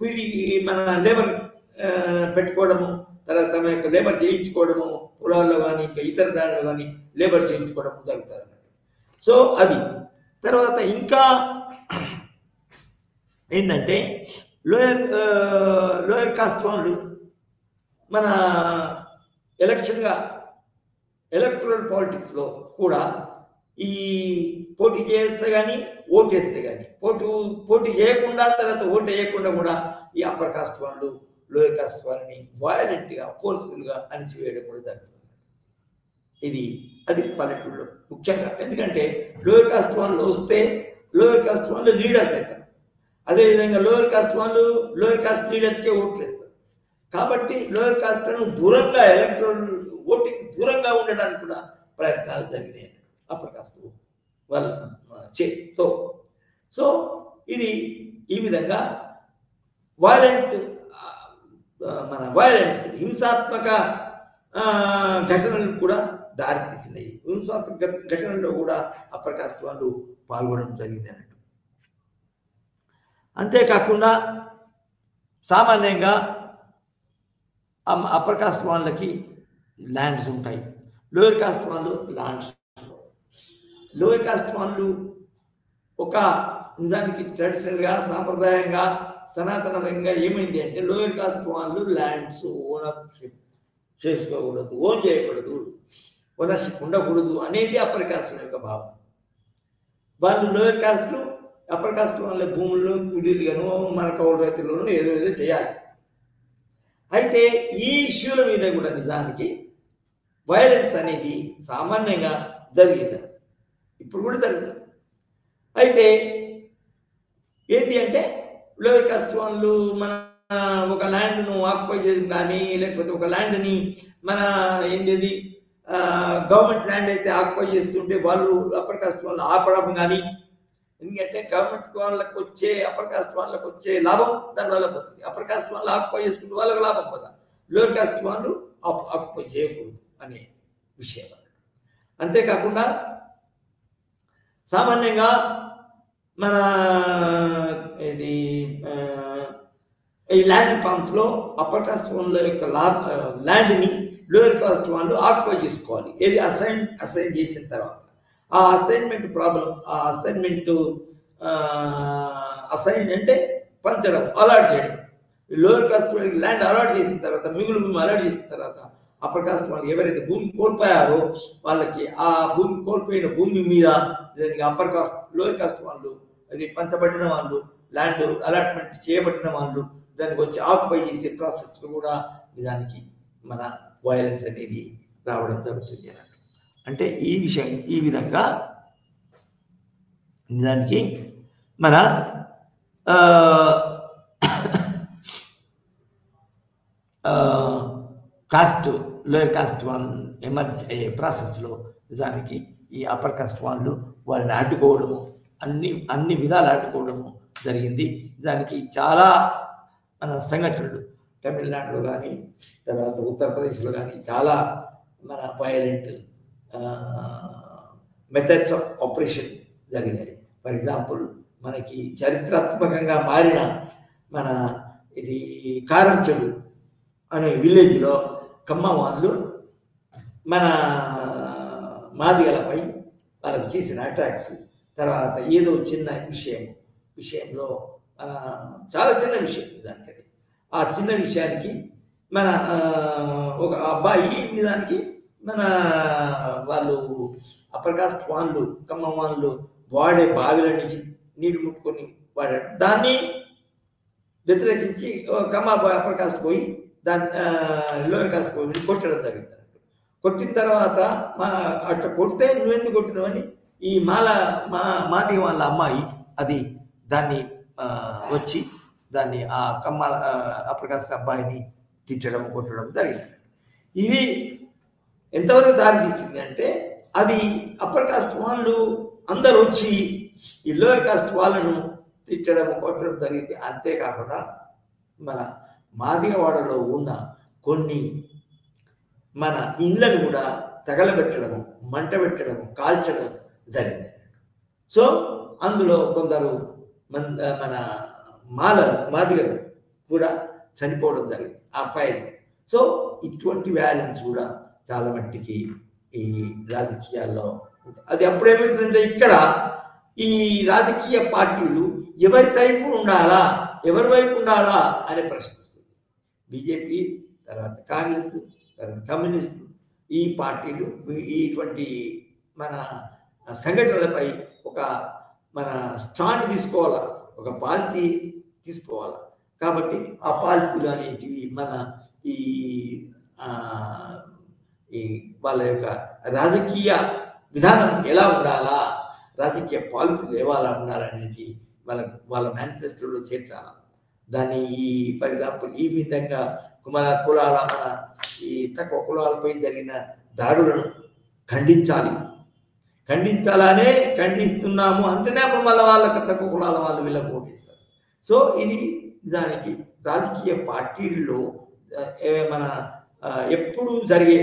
Speaker 1: కూలీ మన లేబర్ పెట్టుకోవడము, తర్వాత తమ యొక్క లేబర్ చేయించుకోవడము, పొలాల్లో కానీ ఇంకా ఇతర దానిలో కానీ లేబర్ చేయించుకోవడం జరుగుతుంది అన్నట్టు. సో అది తర్వాత ఇంకా ఏంటంటే లోయర్ కాస్ట్ వాళ్ళు మన ఎలక్టరల్ పాలిటిక్స్లో కూడా ఈ పోటీ చేస్తే కానీ ఓటేస్తే కానీ పోటీ చేయకుండా తర్వాత ఓటు వేయకుండా కూడా ఈ అప్పర్ కాస్ట్ వాళ్ళు లోయర్ కాస్ట్ వాళ్ళని వయలెంట్గా ఫోర్స్ఫుల్గా అణిచివేయడం కూడా జరుగుతుంది. అది పల్లెటూళ్ళలో ముఖ్యంగా. ఎందుకంటే లోయర్ కాస్ట్ వాళ్ళు వస్తే లోయర్ కాస్ట్ వాళ్ళు లీడర్స్ అవుతారు, అదేవిధంగా లోయర్ కాస్ట్ వాళ్ళు లోయర్ కాస్ట్ లీడర్స్కే ఓట్లు వేస్తారు. కాబట్టి లోయర్ కాస్ట్లను దూరంగా ఎలక్ట్రల్ ఓటింగ్ దూరంగా ఉండడానికి కూడా ప్రయత్నాలు జరిగినాయి అప్పర్ కాస్ట్ వాళ్ళ చేతితో. సో ఇది ఈ విధంగా వైలెన్స్ హింసాత్మక ఘటనలు కూడా దారితీసినాయి. హింసాత్మక ఘటనల్లో కూడా అప్పర్ కాస్ట్ వాళ్ళు పాల్గొనడం జరిగింది అన్నట్టు. అంతేకాకుండా సామాన్యంగా అప్పర్ కాస్ట్ వాళ్ళకి ల్యాండ్స్ ఉంటాయి, లోయర్ కాస్ట్ వాళ్ళు ల్యాండ్స్. లోయర్ కాస్ట్ వాళ్ళు ఒక నిజానికి ట్రెడిషనల్గా సాంప్రదాయంగా సనాతనంగా ఏమైంది అంటే లోయర్ కాస్ట్ వాళ్ళు ల్యాండ్స్ ఓనర్షిప్ చేసుకోకూడదు, ఓన్ చేయకూడదు, ఓనర్షిప్ ఉండకూడదు అనేది అప్పర్ కాస్ట్ యొక్క భావం. వాళ్ళు లోయర్ కాస్ట్లు అప్పర్ కాస్ట్ వాళ్ళ భూములను కూలీలుగాను మన కౌలు రైతులను ఏదో చేయాలి. అయితే ఈ ఇష్యూల మీద కూడా నిజానికి వైలెన్స్ అనేది సామాన్యంగా జరిగింది, ఇప్పుడు కూడా జరుగుతుంది. అయితే ఏంటి అంటే లోయర్ కాస్ట్ వాళ్ళు మన ఒక ల్యాండ్ను ఆక్యుపై చేయడం కానీ, లేకపోతే ఒక ల్యాండ్ని మన ఏంది గవర్నమెంట్ ల్యాండ్ అయితే ఆక్యుపై చేస్తుంటే వాళ్ళు అప్పర్ కాస్ట్ వాళ్ళు ఆపడం కానీ, ఎందుకంటే గవర్నమెంట్ వాళ్ళకి వచ్చే అప్పర్ కాస్ట్ వాళ్ళకి వచ్చే లాభం దానివల్ల పోతుంది. అప్పర్ కాస్ట్ వాళ్ళు ఆక్యుపై చేసుకుంటే వాళ్ళకి లాభం పోదా, లోయర్ కాస్ట్ వాళ్ళు ఆక్యుపై చేయకూడదు అనే విషయం. అంతేకాకుండా సామాన్యంగా మన ఈ ల్యాండ్ ఫార్మ్స్లో అప్పర్ కాస్ట్ వాళ్ళ యొక్క ల్యాండ్ని లోయర్ కాస్ట్ వాళ్ళు ఆక్యుపై చేసుకోవాలి. ఏది అసైన్ చేసిన తర్వాత ఆ అసైన్మెంట్ ప్రాబ్లం, ఆ అసైన్ అంటే పంచడం, అలాట్ చేయడం. లోయర్ కాస్ట్ వాళ్ళకి ల్యాండ్ అలాట్ చేసిన తర్వాత, మిగులు భూమి అలాట్ చేసిన తర్వాత అప్పర్ కాస్ట్ వాళ్ళు ఎవరైతే భూమి కోల్పోయారో వాళ్ళకి ఆ భూమి కోల్పోయిన భూమి మీద దానికి అప్పర్ కాస్ట్ లోయర్ కాస్ట్ వాళ్ళు అది పంచబడిన వాళ్ళు ల్యాండ్ అలాట్మెంట్ చేయబడిన వాళ్ళు దానికి వచ్చి ఆక్యుపై చేసే ప్రాసెస్ కూడా నిజానికి మన వైలెన్స్ అనేది రావడం జరుగుతుంది అన్నట్టు. అంటే ఈ విధంగా నిజానికి మన లోయర్ కాస్ట్ వాళ్ళు ఎమర్జ్ అయ్యే ప్రాసెస్లో నిజానికి ఈ అప్పర్ కాస్ట్ వాళ్ళు వాళ్ళని అడ్డుకోవడము, అన్ని విధాలు అడ్డుకోవడము జరిగింది. దానికి చాలా మన సంఘటనలు తమిళనాడులో కానీ తర్వాత ఉత్తరప్రదేశ్లో కానీ చాలా మన వైలెంట్ మెథడ్స్ ఆఫ్ ఆపరేషన్ జరిగినాయి. ఫర్ ఎగ్జాంపుల్ మనకి చరిత్రాత్మకంగా మారిన మన ఇది కారంచెడు అనే విలేజ్లో ఖమ్మం వాళ్ళు మన మాదిగలపై వాళ్ళకు చేసిన అటాక్స్, తర్వాత ఏదో చిన్న విషయంలో చాలా చిన్న విషయం నిజానికి, ఆ చిన్న విషయానికి మన ఒక అబ్బాయి నిజానికి మన వాళ్ళు అప్పర్ కాస్ట్ వాళ్ళు ఖమ్మం వాళ్ళు వాడే బావిల నుంచి నీరు ముట్టుకొని వాడాడు. దాన్ని వ్యతిరేకించి అప్పర్ కాస్ట్ పోయి దాన్ని లోయర్ కాస్ట్ పోయి కొట్టడం జరిగింది. కొట్టిన తర్వాత అట్లా కొడితే నువ్వెందుకు కొట్టినవని ఈ మాదిగ వాళ్ళ అమ్మాయి దాన్ని వచ్చి దాన్ని ఆ అప్పర్ కాస్ట్ అబ్బాయిని తిట్టడం కొట్టడం జరిగింది. ఇది ఎంతవరకు దారి తీసింది అంటే అది అప్పర్ కాస్ట్ వాళ్ళు అందరూ వచ్చి ఈ లోయర్ కాస్ట్ వాళ్ళను తిట్టడం కొట్టడం జరిగింది. అంతేకాకుండా మన మాదిగవాడలో ఉన్న కొన్ని మన ఇళ్ళను కూడా తగలబెట్టడము, మంట పెట్టడము, కాల్చడం జరిగింది. సో అందులో కొందరు మన మాదిగలు కూడా చనిపోవడం జరిగింది ఆ ఫైర్. సో ఇటువంటి వ్యాలెన్స్ కూడా చాలా మట్టికి ఈ రాజకీయాల్లో ఉంటాయి. అది అప్పుడేమవుతుందంటే ఇక్కడ ఈ రాజకీయ పార్టీలు ఎవరి వైపు ఉండాలా అనే ప్రశ్న వస్తుంది. బీజేపీ, తర్వాత కాంగ్రెస్, తర్వాత కమ్యూనిస్టు, ఈ పార్టీలు ఇటువంటి మన సంఘటనలపై మన స్టాండ్ తీసుకోవాలా, ఒక పాలసీ తీసుకోవాలా. కాబట్టి ఆ పాలసీలు అనేటివి మన ఈ వాళ్ళ యొక్క రాజకీయ విధానం ఎలా ఉండాలా, రాజకీయ పాలసీలు ఎలా ఉండాలనేది వాళ్ళ మేనిఫెస్టోలో చేర్చాలి. దాన్ని ఫర్ ఎగ్జాంపుల్ ఈ విధంగా కులాల మన ఈ తక్కువ కులాలపై జరిగిన దాడులను ఖండించాలనే ఖండిస్తున్నాము అంటేనే అప్పుడు మళ్ళీ వాళ్ళకి తక్కువ కులాల వాళ్ళు వీళ్ళకి ఓటేస్తారు. సో ఇది నిజానికి రాజకీయ పార్టీల్లో మన ఎప్పుడు జరిగే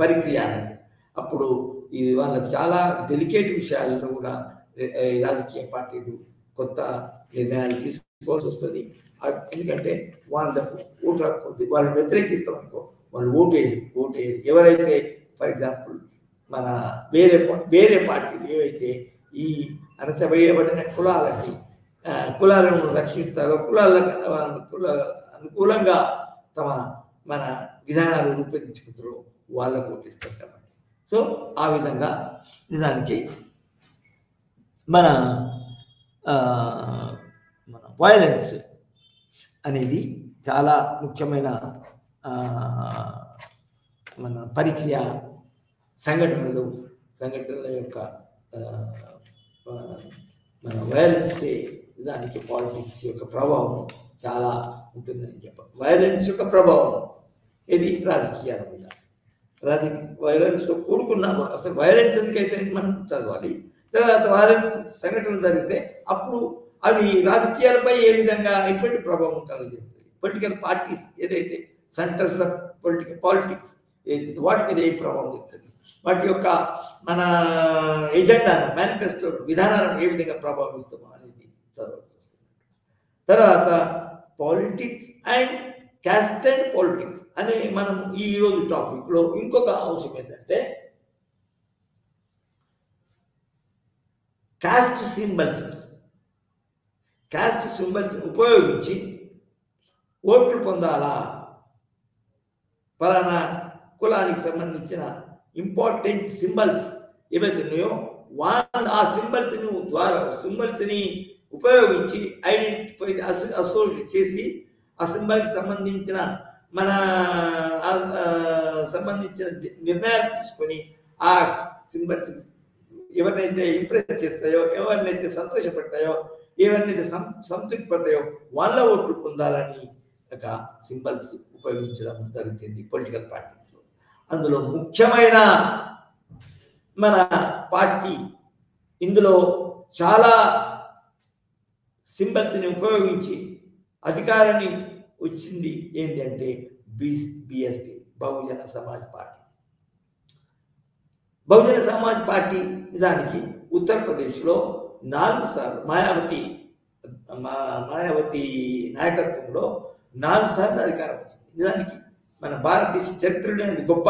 Speaker 1: పరిక్రియ అప్పుడు ఇది వాళ్ళకి చాలా డెలికేట్ విషయాల్లో కూడా రాజకీయ పార్టీలు కొత్త నిర్ణయాలు తీసుకోవాల్సి వస్తుంది. ఎందుకంటే వాళ్ళకు ఓటు హక్కు, వాళ్ళు వ్యతిరేకిస్తాం అనుకో వాళ్ళు ఓటేయరు. ఎవరైతే ఫర్ ఎగ్జాంపుల్ మన వేరే పార్టీలు ఏవైతే ఈ అణచవేయబడిన కులాలను రక్షిస్తారో, అనుకూలంగా మన విధానాలు రూపొందించుకుంటారో వాళ్ళకు ఓటిస్తారు కాబట్టి. సో ఆ విధంగా నిజానికి మన వైలెన్స్ అనేది చాలా ముఖ్యమైన మన పరిక్రియ. సంఘటనల యొక్క మన వైలెన్స్ దానికి పాలిటిక్స్ యొక్క ప్రభావం చాలా ఉంటుందని చెప్పాలి. వైలెన్స్ యొక్క ప్రభావం ఇది రాజకీయాల మీద. వైలెన్స్తో కూడుకున్న అసలు వైలెన్స్ ఎందుకైతే మనం చదవాలి. తర్వాత వైలెన్స్ సంఘటనలు జరిగితే అప్పుడు అది రాజకీయాలపై ఏ విధంగా ఎటువంటి ప్రభావం కలుగుతుంది. పొలిటికల్ పార్టీస్ ఏదైతే సెంటర్స్ ఆఫ్ పాలిటిక్స్ ఏదైతే వాటి మీద ఏ ప్రభావం చెప్తుంది, వాటి యొక్క మన ఎజెండాను, మేనిఫెస్టో విధానాలను ఏ విధంగా ప్రభావిస్తామో అనేది చదవాల్సి వస్తుంది. తర్వాత politics and caste and politics అనే మనం ఈరోజు టాపిక్లో ఇంకొక అంశం ఏంటంటే క్యాస్ట్ సింబల్స్ ఉపయోగించి ఓట్లు పొందాలా, పలానా కులానికి సంబంధించిన ఇంపార్టెంట్ సింబల్స్ ఏవైతే ఉన్నాయో ఆ సింబల్స్ని ఉపయోగించి ఐడెంటిఫై అసోసియేట్ చేసి ఆ సింబల్కి సంబంధించిన సంబంధించిన నిర్ణయాలు తీసుకొని ఆ సింబల్స్ ఎవరినైతే ఇంప్రెస్ చేస్తాయో, ఎవరినైతే సంతోషపడతాయో, ఎవరినైతే సంతృప్తి పడతాయో వాళ్ళ ఓట్లు పొందాలని ఒక సింబల్స్ ఉపయోగించడం జరుగుతుంది పొలిటికల్ పార్టీస్లో. అందులో ముఖ్యమైన మన పార్టీ ఇందులో చాలా సింబల్స్ని ఉపయోగించి అధికారాన్ని వచ్చింది ఏంటంటే BSP. Bahujan Samaj party. Bahujan Samaj party నిజానికి ఉత్తరప్రదేశ్లో 4 సార్లు మాయావతి నాయకత్వంలో 4 సార్లు అధికారం వచ్చింది. నిజానికి మన భారతదేశ చరిత్రలో అది గొప్ప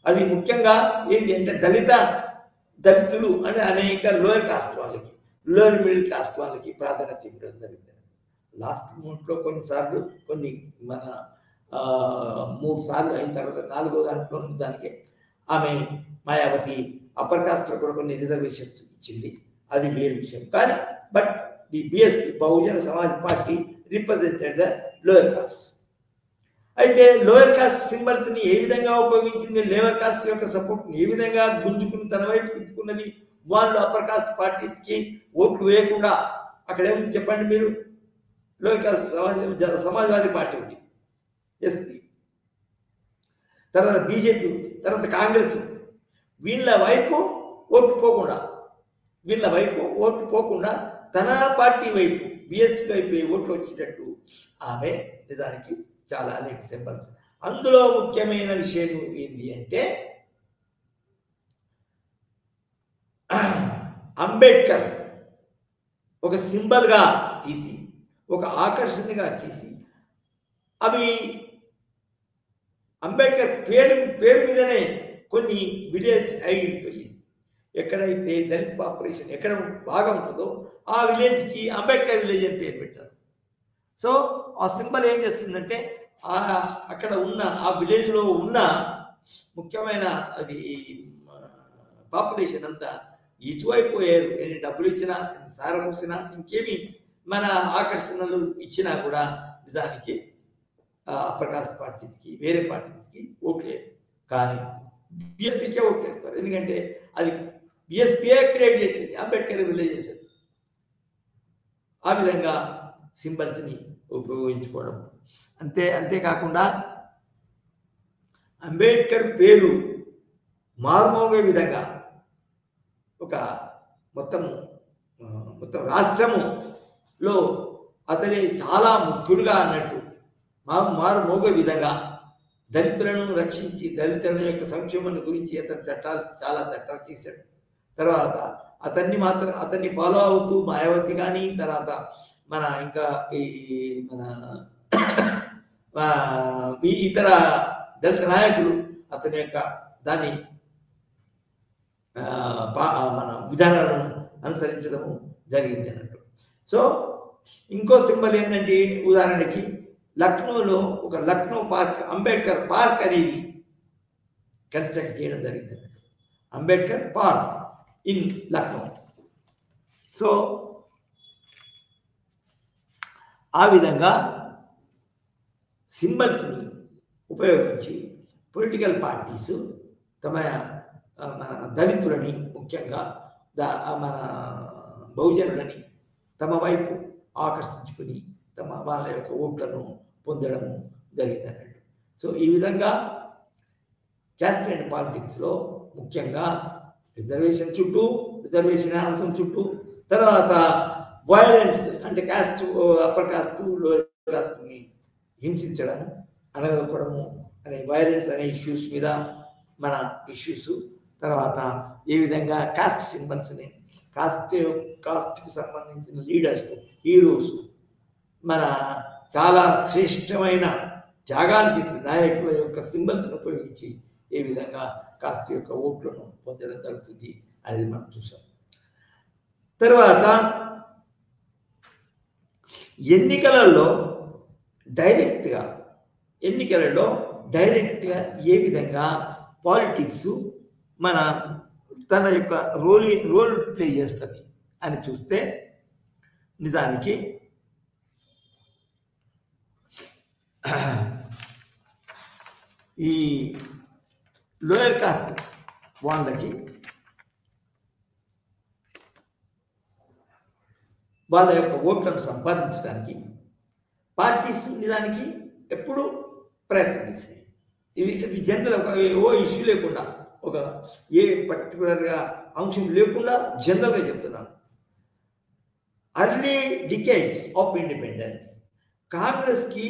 Speaker 1: అది ముఖ్యంగా ఏంటి అంటే దళితులు అనే అనేక లోయర్ కాస్ట్ వాళ్ళకి, లోయర్ మిడిల్ కాస్ట్ వాళ్ళకి ప్రాధాన్యత ఇవ్వడం జరిగింది. లాస్ట్ మూమెంట్లో కొన్నిసార్లు మన 3 సార్లు అయిన తర్వాత 4వ దాంట్లో దానికి ఆమె మాయావతి అప్పర్ కాస్ట్లో కూడా కొన్ని రిజర్వేషన్స్ ఇచ్చింది, అది వేరే విషయం. కానీ but the BSP Bahujan Samaj party represented the lower cost. అయితే లోయర్ కాస్ట్ సింబల్స్ని ఏ విధంగా ఉపయోగించింది, లోయర్ కాస్ట్ యొక్క సపోర్ట్ని ఏ విధంగా గుంజుకుని తన వైపు తిప్పుకున్నది, వాళ్ళు అప్పర్ కాస్ట్ పార్టీస్కి ఓట్లు వేయకుండా అక్కడ ఏముంది చెప్పండి మీరు, లోయర్ కాస్ట్ సమాజ్వాదీ పార్టీ ఉంది, ఎస్పీ, తర్వాత బీజేపీ ఉంది, తర్వాత కాంగ్రెస్. వీళ్ళ వైపు ఓట్లు పోకుండా తన పార్టీ వైపు బిఎస్పీ వైపు ఓట్లు వచ్చేటట్టు ఆమె నిజానికి చాలా అనేక సింబల్స్. అందులో ముఖ్యమైన విషయం ఏంటి అంటే అంబేద్కర్ ఒక సింబల్గా తీసి, ఒక ఆకర్షణగా చేసి, అవి అంబేద్కర్ పేరు మీదనే కొన్ని విలేజ్ ఐడెంటిఫై చేసి, ఎక్కడైతే దళిత పాపులేషన్ ఎక్కడ బాగా ఉంటుందో ఆ విలేజ్కి అంబేద్కర్ విలేజ్ అని పేరు పెట్టారు. సో ఆ సింబల్ ఏం చేస్తుందంటే అక్కడ ఉన్న ఆ విలేజ్లో ఉన్న ముఖ్యమైన అది పాపులేషన్ అంతా ఇటువైపోయారు. ఎన్ని డబ్బులు ఇచ్చినా, ఎన్ని సారం పోసినా, ఇంకేమి మన ఆకర్షణలు ఇచ్చినా కూడా నిజానికి అప్పర్ కాస్ట్ పార్టీస్కి, వేరే పార్టీస్కి ఓట్లేదు. కానీ బిఎస్పీకే ఓట్లేస్తారు, ఎందుకంటే అది బిఎస్పీఏ క్రియేట్ చేసింది, అంబేద్కర్ విలేజ్ చేసేది. ఆ విధంగా సింబల్స్ని ఉపయోగించుకోవడం. అంతేకాకుండా అంబేద్కర్ పేరు మారుమోగే విధంగా ఒక మొత్తం రాష్ట్రములో అతని చాలా ముఖ్యుడుగా అన్నట్టు మారుమోగే విధంగా దళితులను రక్షించి, దళితుల యొక్క సంక్షేమం గురించి అతను చాలా చట్టాలు చేశాడు. తర్వాత అతన్ని ఫాలో అవుతూ మాయావతి కానీ, తర్వాత మన ఇంకా ఈ ఇతర దళిత నాయకులు అతని యొక్క మన విధానాలను అనుసరించడము జరిగింది అన్నట్టు. సో ఇంకో సింబల్ ఏంటంటే ఉదాహరణకి లక్నోలో ఒక లక్నో పార్క్, అంబేద్కర్ పార్క్ అనేది కన్స్ట్రక్ట్ చేయడం జరిగింది అన్నట్టు. Ambedkar park in Lucknow. So ఆ విధంగా సింబల్స్ని ఉపయోగించి పొలిటికల్ పార్టీస్ మన దళితులని, ముఖ్యంగా మన బహుజనులని తమ వైపు ఆకర్షించుకుని వాళ్ళ యొక్క ఓట్లను పొందడము జరిగిందన్నట్టు. సో ఈ విధంగా క్యాస్ట్ అండ్ పాలిటిక్స్లో ముఖ్యంగా రిజర్వేషన్ అంశం చుట్టూ, తర్వాత వయలెన్స్ అంటే కాస్ట్, అప్పర్ కాస్ట్, లోయర్ కాస్ట్ని హింసించడము, అనగదొక్కడము అనే వయలెన్స్ అనే ఇష్యూస్ మీద మన ఇష్యూస్, తర్వాత ఏ విధంగా కాస్ట్ సింబల్స్ని, కాస్ట్కి సంబంధించిన లీడర్స్, హీరోస్, మన చాలా శ్రేష్టమైన త్యాగాలు చేసిన నాయకుల యొక్క సింబల్స్ని ఉపయోగించి ఏ విధంగా కాస్ట్ యొక్క ఓట్లను పొందడం జరుగుతుంది అనేది మనం చూసాం. తర్వాత ఎన్నికలలో డైరెక్ట్గా ఏ విధంగా పాలిటిక్స్ తన యొక్క రోల్ ప్లే చేస్తుంది అని చూస్తే నిజానికి ఈ లోయర్ కాస్ట్ వాళ్ళకి వాళ్ళ యొక్క ఓట్లను సంపాదించడానికి పార్టీస్ నిజానికి ఎప్పుడు ప్రయత్నం చేసినాయి. ఇది జనరల్ ఇష్యూ లేకుండా, ఒక ఏ పర్టికులర్గా అంశం లేకుండా జనరల్గా చెప్తున్నాను. అర్లీ డికేడ్స్ ఆఫ్ ఇండిపెండెన్స్ కాంగ్రెస్కి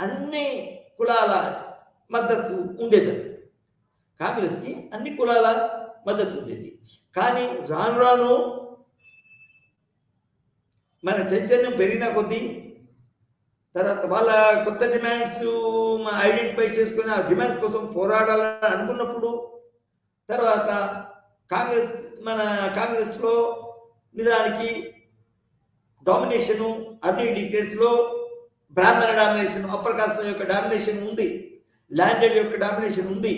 Speaker 1: అన్ని కులాల మద్దతు ఉండేది. కాంగ్రెస్కి అన్ని కులాల మద్దతు ఉండేది. కానీ రాను రాను మన చైతన్యం పెరిగిన కొద్దీ తర్వాత వాళ్ళ కొత్త డిమాండ్స్ ఐడెంటిఫై చేసుకుని ఆ డిమాండ్స్ కోసం పోరాడాలని అనుకున్నప్పుడు తర్వాత కాంగ్రెస్లో నిజానికి డామినేషను అన్ని డికేట్స్లో బ్రాహ్మణ డామినేషన్, అప్పర్ కాస్ట్ల యొక్క డామినేషన్ ఉంది, ల్యాండెడ్ యొక్క డామినేషన్ ఉంది.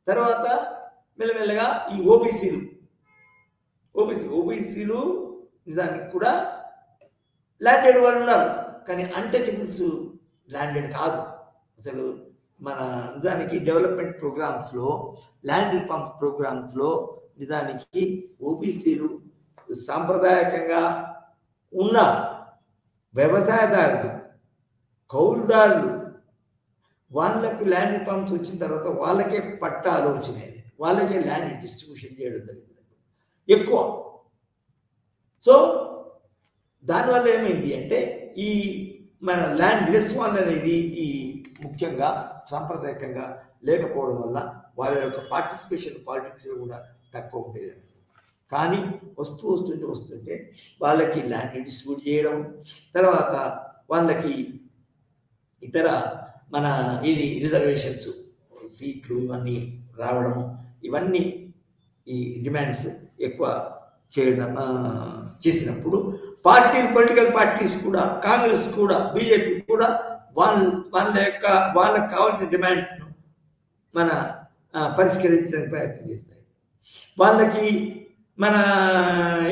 Speaker 1: తర్వాత మెల్లమెల్లగా ఈ ఓబీసీలు నిజానికి కూడా ల్యాండెడ్ వాళ్ళు ఉన్నారు, కానీ అన్టచబుల్స్ ల్యాండెడ్ కాదు. అసలు మన నిజానికి డెవలప్మెంట్ ప్రోగ్రామ్స్లో, ల్యాండ్ రిఫార్మ్స్ ప్రోగ్రామ్స్లో నిజానికి ఓబీసీలు సాంప్రదాయకంగా ఉన్న వ్యవసాయదారులు, కౌలుదారులు, వాళ్ళకు ల్యాండ్ రిఫార్మ్స్ వచ్చిన తర్వాత వాళ్ళకే పట్టాలు వచ్చినాయి, వాళ్ళకే ల్యాండ్ డిస్ట్రిబ్యూషన్ చేయడం జరిగింది ఎక్కువ. సో దానివల్ల ఏమైంది అంటే ఈ మన ల్యాండ్ లెస్ వాళ్ళు అనేది ఈ ముఖ్యంగా సాంప్రదాయకంగా లేకపోవడం వల్ల వాళ్ళ యొక్క పార్టిసిపేషన్ పాలిటిక్స్లో కూడా తక్కువ ఉండేది. కానీ వస్తుంటే వాళ్ళకి ల్యాండ్ డిస్ట్రిబ్యూట్ చేయడం, తర్వాత వాళ్ళకి ఇతర మన ఇది రిజర్వేషన్స్ సీట్లు ఇవన్నీ రావడము, ఇవన్నీ ఈ డిమాండ్స్ ఎక్కువ చేయడం చేసినప్పుడు పొలిటికల్ పార్టీస్ కూడా, కాంగ్రెస్ కూడా, బీజేపీ కూడా వాళ్ళకి కావాల్సిన డిమాండ్స్ను మన పరిష్కరించడానికి ప్రయత్నం చేస్తాయి. వాళ్ళకి మన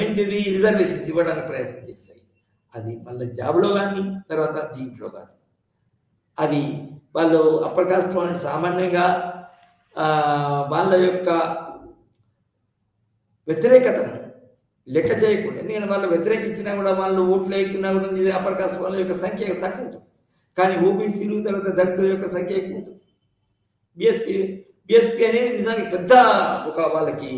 Speaker 1: ఏంటిది రిజర్వేషన్స్ ఇవ్వడానికి ప్రయత్నం చేస్తాయి. అది మళ్ళీ జాబ్లో కానీ తర్వాత దీంట్లో కానీ అది వాళ్ళు అప్పర్ కాస్ట్ వాళ్ళు సామాన్యంగా వాళ్ళ యొక్క వ్యతిరేకతను లెక్క చేయకుండా, ఎందుకంటే వాళ్ళు వ్యతిరేకించినా కూడా, వాళ్ళు ఓట్లు వేయకున్నా కూడా అప్పర్ కాస్ట్ వాళ్ళ యొక్క సంఖ్య తక్కువ ఉంటుంది. కానీ ఓబీసీలు తర్వాత దళితుల యొక్క సంఖ్య ఎక్కువ ఉంటుంది. బీఎస్పీ అనేది నిజానికి పెద్ద ఒక వాళ్ళకి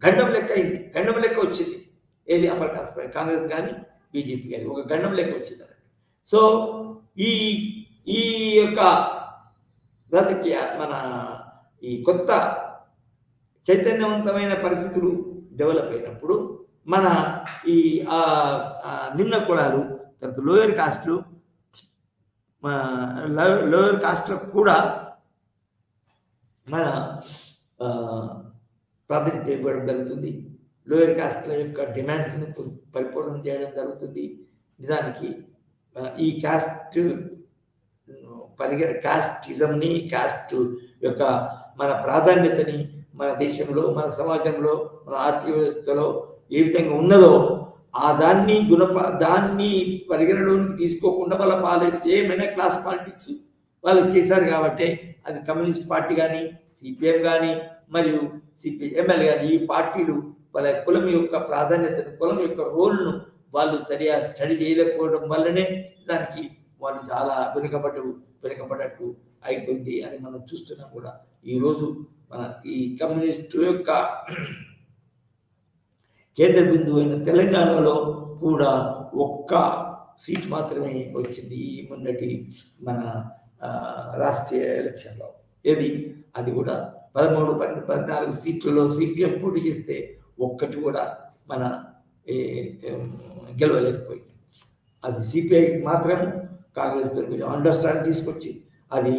Speaker 1: గండం లెక్క అయింది, గండం లెక్క వచ్చింది. ఏది అప్పర్ కాస్ట్ పై కాంగ్రెస్ కానీ బీజేపీ కానీ ఒక గండం లెక్క వచ్చింది అన్నట్టు. సో ఈ యొక్క రాజకీయ మన ఈ కొత్త చైతన్యవంతమైన పరిస్థితులు డెవలప్ అయినప్పుడు మన ఈ నిమ్న కులాలు తర్వాత లోయర్ కాస్ట్లో కూడా మన ప్రాధాన్యత ఇవ్వడం జరుగుతుంది. లోయర్ కాస్ట్ల యొక్క డిమాండ్స్ని పరిపూర్ణం చేయడం జరుగుతుంది. నిజానికి ఈ కాస్టిజంని, కాస్ట్ యొక్క మన ప్రాధాన్యతని మన దేశంలో, మన సమాజంలో, మన ఆర్థిక వ్యవస్థలో ఏ విధంగా ఉన్నదో దాన్ని పరిగణలోనికి తీసుకోకుండా వాళ్ళ ఏమైనా క్లాస్ పాలిటిక్స్ వాళ్ళు చేశారు. కాబట్టి అది కమ్యూనిస్ట్ పార్టీ కానీ, సిపిఎం కానీ, మరియు సిపిఎంఎల్ కానీ, ఈ పార్టీలు వాళ్ళ కులం యొక్క ప్రాధాన్యతను, కులం యొక్క రోల్ను వాళ్ళు సరిగా స్టడీ చేయలేకపోవడం వల్లనే దానికి వాళ్ళు చాలా వెనుకబడ్డట్టు అయిపోయింది అని మనం చూస్తున్నాం కూడా. ఈరోజు మన ఈ కమ్యూనిస్టు యొక్క కేంద్ర బిందువు అయిన తెలంగాణలో కూడా ఒక్క సీట్ మాత్రమే వచ్చింది ఈ మొన్నటి మన రాష్ట్రీయ ఎలక్షన్లో. అది కూడా 13, 14 సీట్లలో సిపిఎం పోటీ చేస్తే ఒక్కటి కూడా మన గెలవలేకపోయింది. అది సిపిఐ మాత్రం కాంగ్రెస్తో కొంచెం అండర్స్టాండ్ తీసుకొచ్చి అది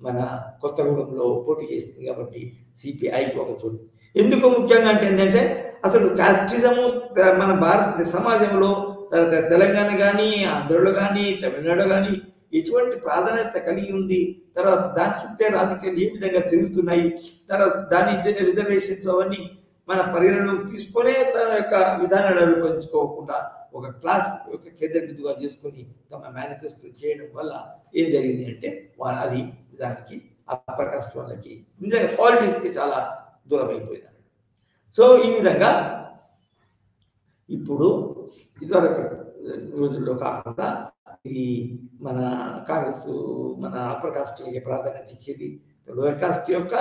Speaker 1: మన కొత్తగూడెంలో పోటీ చేసింది. కాబట్టి సిపిఐకి ఒక చోటు. ఎందుకు ముఖ్యంగా అంటే ఏంటంటే అసలు కాస్టిజము మన భారత సమాజంలో తర్వాత తెలంగాణ కానీ, ఆంధ్రలో కానీ, తమిళనాడు కానీ ఎటువంటి ప్రాధాన్యత కలిగి ఉంది. తర్వాత దాని చుట్టే రాజకీయాలు ఏ విధంగా తిరుగుతున్నాయి, తర్వాత దాని రిజర్వేషన్స్ అవన్నీ మన పరిగణలోకి తీసుకొనే తన యొక్క విధానాలు రూపొందించుకోకుండా ఒక క్లాస్ ఒక కేంద్ర బిందుగా చేసుకొని తమ మేనిఫెస్టో చేయడం వల్ల ఏం జరిగింది అంటే అది దానికి అప్పర్ కాస్ట్ వాళ్ళకి నిజంగా పాలిటిక్స్కి చాలా దూరం అయిపోయింది. సో ఈ విధంగా ఇప్పుడు ఇదివరకు రోజుల్లో కాకుండా ఇది మన కాంగ్రెస్ మన అప్పర్ కాస్ట్కి ప్రాధాన్యత ఇచ్చేది. లోయర్ కాస్ట్ యొక్క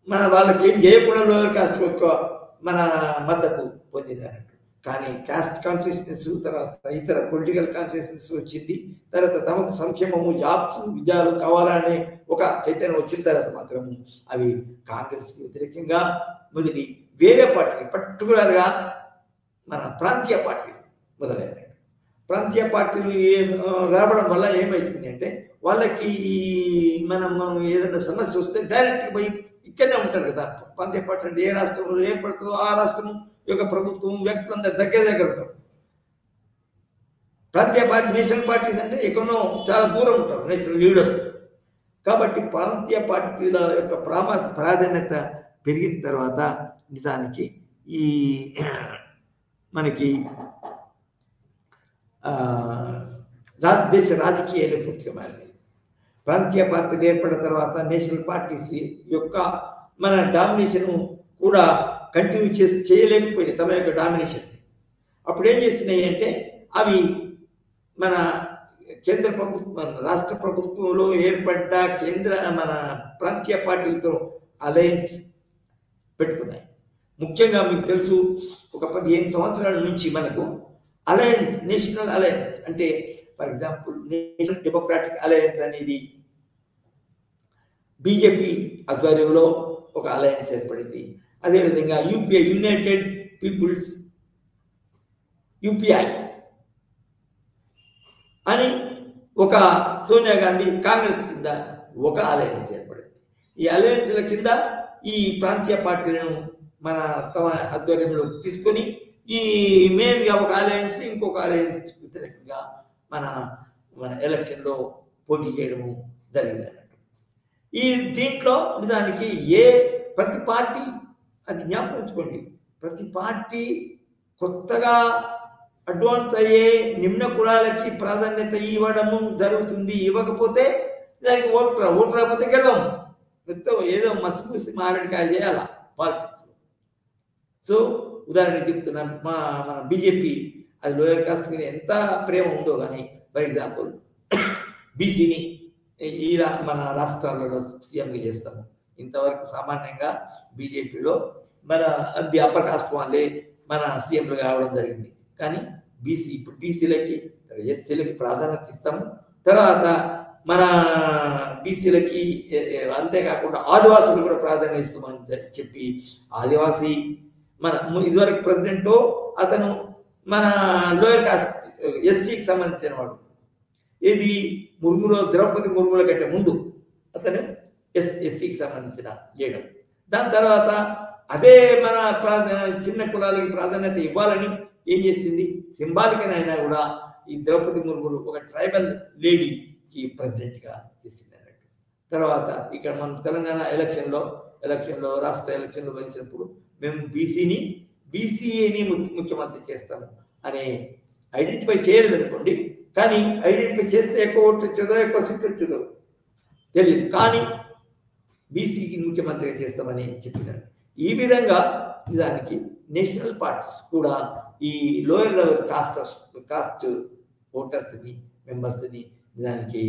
Speaker 1: మన వాళ్ళకి ఏం చేయకుండా లోయర్ కాస్ట్ యొక్క మన మద్దతు పొందింది అన్నట్టు. కానీ కాస్ట్ కాన్షియస్నెస్, తర్వాత ఇతర పొలిటికల్ కాన్షియస్నెస్ వచ్చింది. తర్వాత తమకు సంక్షేమము, జాబ్స్, విద్యాలు కావాలనే ఒక చైతన్యం వచ్చిన తర్వాత మాత్రం అవి కాంగ్రెస్కి వ్యతిరేకంగా మొదటి వేరే పార్టీ, పర్టికులర్గా మన ప్రాంతీయ పార్టీలు మొదలైనవి. ప్రాంతీయ పార్టీలు రావడం వల్ల ఏమవుతుంది అంటే వాళ్ళకి మనం ఏదైనా సమస్య వస్తే డైరెక్ట్గా పోయి ఇక్కడనే ఉంటారు కదా. ప్రాంతీయ పార్టీ అంటే ఏ రాష్ట్రంలో ఏర్పడుతుందో ఆ రాష్ట్రం యొక్క ప్రభుత్వం, వ్యక్తులందరూ దగ్గర ఉంటారు. ప్రాంతీయ పార్టీ, నేషనల్ పార్టీస్ అంటే ఎక్కడో చాలా దూరం ఉంటారు నేషనల్ లీడర్స్. కాబట్టి ప్రాంతీయ పార్టీల యొక్క ప్రాధాన్యత పెరిగిన తర్వాత నిజానికి ఈ మనకి దేశ రాజకీయాలు పూర్తిగా మారినాయి. ప్రాంతీయ పార్టీలు ఏర్పడిన తర్వాత నేషనల్ పార్టీస్ యొక్క మన డామినేషన్ కూడా కంటిన్యూ చేయలేకపోయింది తమ యొక్క డామినేషన్. అప్పుడు ఏం చేసినాయి అంటే అవి మన కేంద్ర ప్రభుత్వం, రాష్ట్ర ప్రభుత్వంలో ఏర్పడ్డ మన ప్రాంతీయ పార్టీలతో అలయన్స్ పెట్టుకున్నాయి. ముఖ్యంగా మీకు తెలుసు, ఒక 15 సంవత్సరాల నుంచి మనకు అలయన్స్, నేషనల్ అలయన్స్ అంటే for example national democratic alliance అనేది బీజేపీ ఆధ్వర్యంలో ఒక అలయన్స్ ఏర్పడింది. అదేవిధంగా యూపీఐ, యునైటెడ్ పీపుల్స్ యూపీఐ అని ఒక సోనియా గాంధీ కాంగ్రెస్ కింద ఒక అలయన్స్ ఏర్పడింది. ఈ అలయన్స్ల కింద ఈ ప్రాంతీయ పార్టీలను మన తమ ఆధ్వర్యంలోకి తీసుకొని ఈ మెయిన్గా ఒక అలయన్స్ ఇంకొక అలయన్స్ వ్యతిరేకంగా మన ఎలక్షన్లో పోటీ చేయడము జరిగింది అన్నట్టు. ఈ దీంట్లో నిజానికి ప్రతి పార్టీ, అది జ్ఞాపకం ఉంచుకోండి, ప్రతి పార్టీ కొత్తగా అడ్వాన్స్ అయ్యే నిమ్న కులాలకి ప్రాధాన్యత ఇవ్వడము జరుగుతుంది. ఇవ్వకపోతే దానికి ఓటు రాకపోతే గెలవము. మొత్తం ఏదో మసిపూసి మారడికాయ చేయాలా పాలిటిక్స్. సో ఉదాహరణకి చెప్తున్నాను, మన బీజేపీ అది లోయర్ కాస్ట్ మీద ఎంత ప్రేమ ఉందో కానీ, ఫర్ ఎగ్జాంపుల్ బీసీని మన రాష్ట్రాలలో సీఎంగా చేస్తాము. ఇంతవరకు సామాన్యంగా బీజేపీలో మన అప్పర్ కాస్ట్ వాళ్ళే మన సీఎంలు కావడం జరిగింది. కానీ ఇప్పుడు బీసీలకి, ఎస్సీలకి ప్రాధాన్యత ఇస్తాము. తర్వాత మన బీసీలకి అంతేకాకుండా ఆదివాసులు కూడా ప్రాధాన్యత ఇస్తామని చెప్పి, ఆదివాసీ మన ఇదివరకు ప్రెసిడెంట్ అతను మన లోయర్ కాస్ట్ ఎస్సీకి సంబంధించిన వాడు. ఇది ద్రౌపది ముర్ముల కంటే ముందు అతను ఎస్సీకి సంబంధించిన లీడర్. దాని తర్వాత అదే మన చిన్న కులాలకి ప్రాధాన్యత ఇవ్వాలని ఏం చేసింది, సింబాలికల్ అయినా కూడా ఈ ద్రౌపది ముర్ములు ఒక ట్రైబల్ లేడీకి ప్రెసిడెంట్గా చేసింది అన్నట్టు. తర్వాత ఇక్కడ మనం తెలంగాణ ఎలక్షన్లో రాష్ట్ర ఎలక్షన్లో వేసినప్పుడు మేము బీసీఏని ముఖ్యమంత్రి చేస్తాము అని ఐడెంటిఫై చేయలేదు అనుకోండి. కానీ ఐడెంటిఫై చేస్తే ఎక్కువ ఓట్లు వచ్చేదో ఎక్కువ సీట్లు వచ్చేదో తెలియదు, కానీ బీసీకి ముఖ్యమంత్రిగా చేస్తామని చెప్పినారు. ఈ విధంగా నిజానికి నేషనల్ పార్టీస్ కూడా ఈ లోయర్ లెవెల్ కాస్ట్ ఓటర్స్ని, మెంబర్స్ని నిజానికి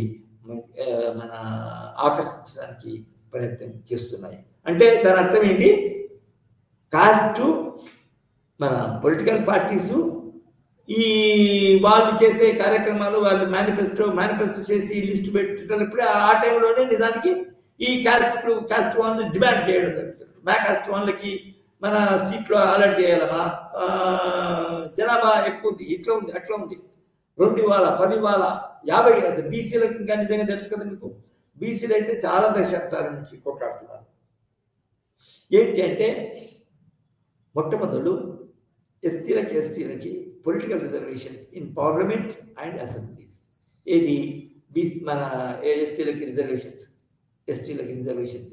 Speaker 1: మన ఆకర్షించడానికి ప్రయత్నం చేస్తున్నాయి. అంటే దాని అర్థం ఏంటి, కాస్ట్ మన పొలిటికల్ పార్టీసు ఈ వాళ్ళు చేసే కార్యక్రమాలు, వాళ్ళు మేనిఫెస్టో చేసి లిస్టు పెట్టేటప్పుడు ఆ టైంలోనే నిజానికి ఈ కాస్ట్ వన్ డిమాండ్ చేయడం జరుగుతుంది. మా కాస్ట్ వన్లకి మన సీట్లో అలర్ట్ చేయాలమ్మా, జనాభా ఎక్కువ ఉంది, ఇట్లా ఉంది అట్లా ఉంది, 2 ఇవ్వాలా, 10 ఇవ్వాలా, 50. బీసీలకు ఇంకా నిజంగా తెలుసు కదా మీకు, బీసీలు అయితే చాలా దశాబ్దాల నుంచి కొట్లాడుతున్నారు. ఏంటి అంటే మొట్టమొదలు ఎస్టీలకి political reservations in parliament and assemblies. ఏది మన ఎస్టీలకి రిజర్వేషన్స్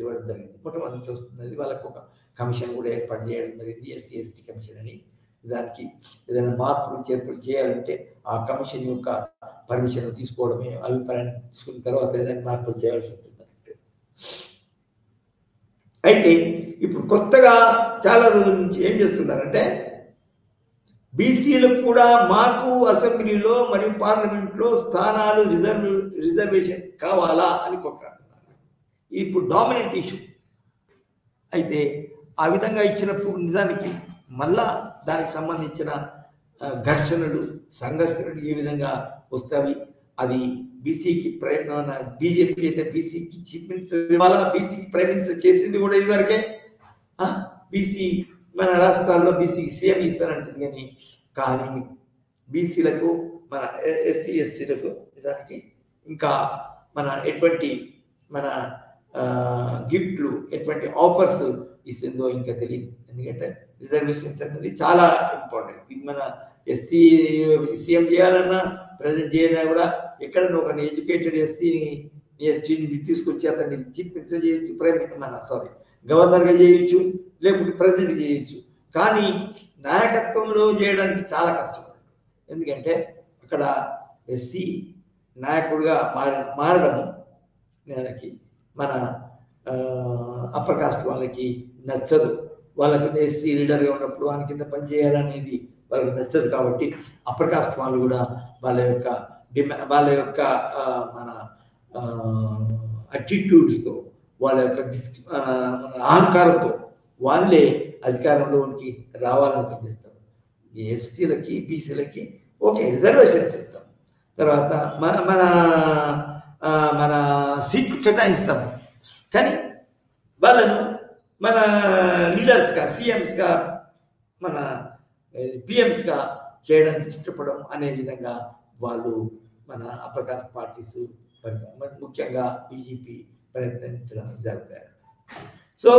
Speaker 1: ఇవ్వడం జరిగింది. మొట్టమొదటి చూస్తున్నది వాళ్ళకు ఒక కమిషన్ కూడా ఏర్పాటు చేయడం జరిగింది, ఎస్సీ కమిషన్ అని. దానికి ఏదైనా మార్పులు చేర్పులు చేయాలంటే ఆ కమిషన్ యొక్క పర్మిషన్ తీసుకోవడమే, అభిప్రాయాన్ని తీసుకున్న తర్వాత ఏదైనా మార్పులు చేయాల్సి ఉంటుంది. అయితే ఇప్పుడు కొత్తగా చాలా రోజుల నుంచి ఏం చేస్తున్నారంటే బీసీలకు కూడా మాకు అసెంబ్లీలో మరియు పార్లమెంట్లో స్థానాలు రిజర్వేషన్ కావాలా అని కొట్లాడుతున్నారు. ఇప్పుడు డామినెంట్ ఇష్యూ. అయితే ఆ విధంగా ఇచ్చినప్పుడు నిజానికి మళ్ళా దానికి సంబంధించిన ఘర్షణలు సంఘర్షణలు ఏ విధంగా వస్తాయి, అది బీసీకి బీజేపీ అయితే బీసీకి చీఫ్ మినిస్టర్ ఇవాళ బీసీకి ప్రైమ్ మినిస్టర్ చేసింది కూడా ఇదివరకే. బీసీ మన రాష్ట్రాల్లో బీసీకి సీఎం ఇస్తారంటుంది కానీ బీసీలకు మన ఎస్సీ ఎస్టీలకు దానికి ఇంకా మన ఎటువంటి మన గిఫ్ట్లు ఎటువంటి ఆఫర్స్ ఇస్తుందో ఇంకా తెలియదు. ఎందుకంటే రిజర్వేషన్స్ అనేది చాలా ఇంపార్టెంట్. మన ఎస్సీ సీఎం చేయాలన్నా ప్రెసిడెంట్ చేయాలన్నా కూడా ఎక్కడన్నా ఒక ఎడ్యుకేటెడ్ ఎస్టీని తీసుకొచ్చి అతన్ని చీఫ్ మినిస్టర్ చేయొచ్చు, గవర్నర్గా చేయొచ్చు, లేకపోతే ప్రెసిడెంట్ చేయొచ్చు. కానీ నాయకత్వంలో చేయడానికి చాలా కష్టం. ఎందుకంటే అక్కడ ఎస్సీ నాయకుడిగా మారడము నెలకి మన అప్పర్ కాస్ట్ వాళ్ళకి నచ్చదు. వాళ్ళకి ఎస్సీ లీడర్గా ఉన్నప్పుడు వాళ్ళ కింద పనిచేయాలనేది వాళ్ళకి నచ్చదు. కాబట్టి అప్పర్ కాస్ట్ వాళ్ళు కూడా వాళ్ళ యొక్క మన అటిట్యూడ్స్తో వాళ్ళ యొక్క అహంకారంతో వాళ్ళే అధికారంలోకి రావాలని పనిచేస్తారు. ఎస్సీలకి బీసీలకి ఓకే రిజర్వేషన్స్ ఇస్తాం, తర్వాత మన మన మన సీట్లు కేటాయిస్తాము, కానీ వాళ్ళను మన లీడర్స్గా సీఎంస్గా మన పిఎంస్గా చేయడానికి ఇష్టపడడం అనే విధంగా వాళ్ళు మన అప్పర్ కాస్ట్ పార్టీస్ ముఖ్యంగా బీజేపీ ప్రయత్నించడం జరుగుతాయి. సో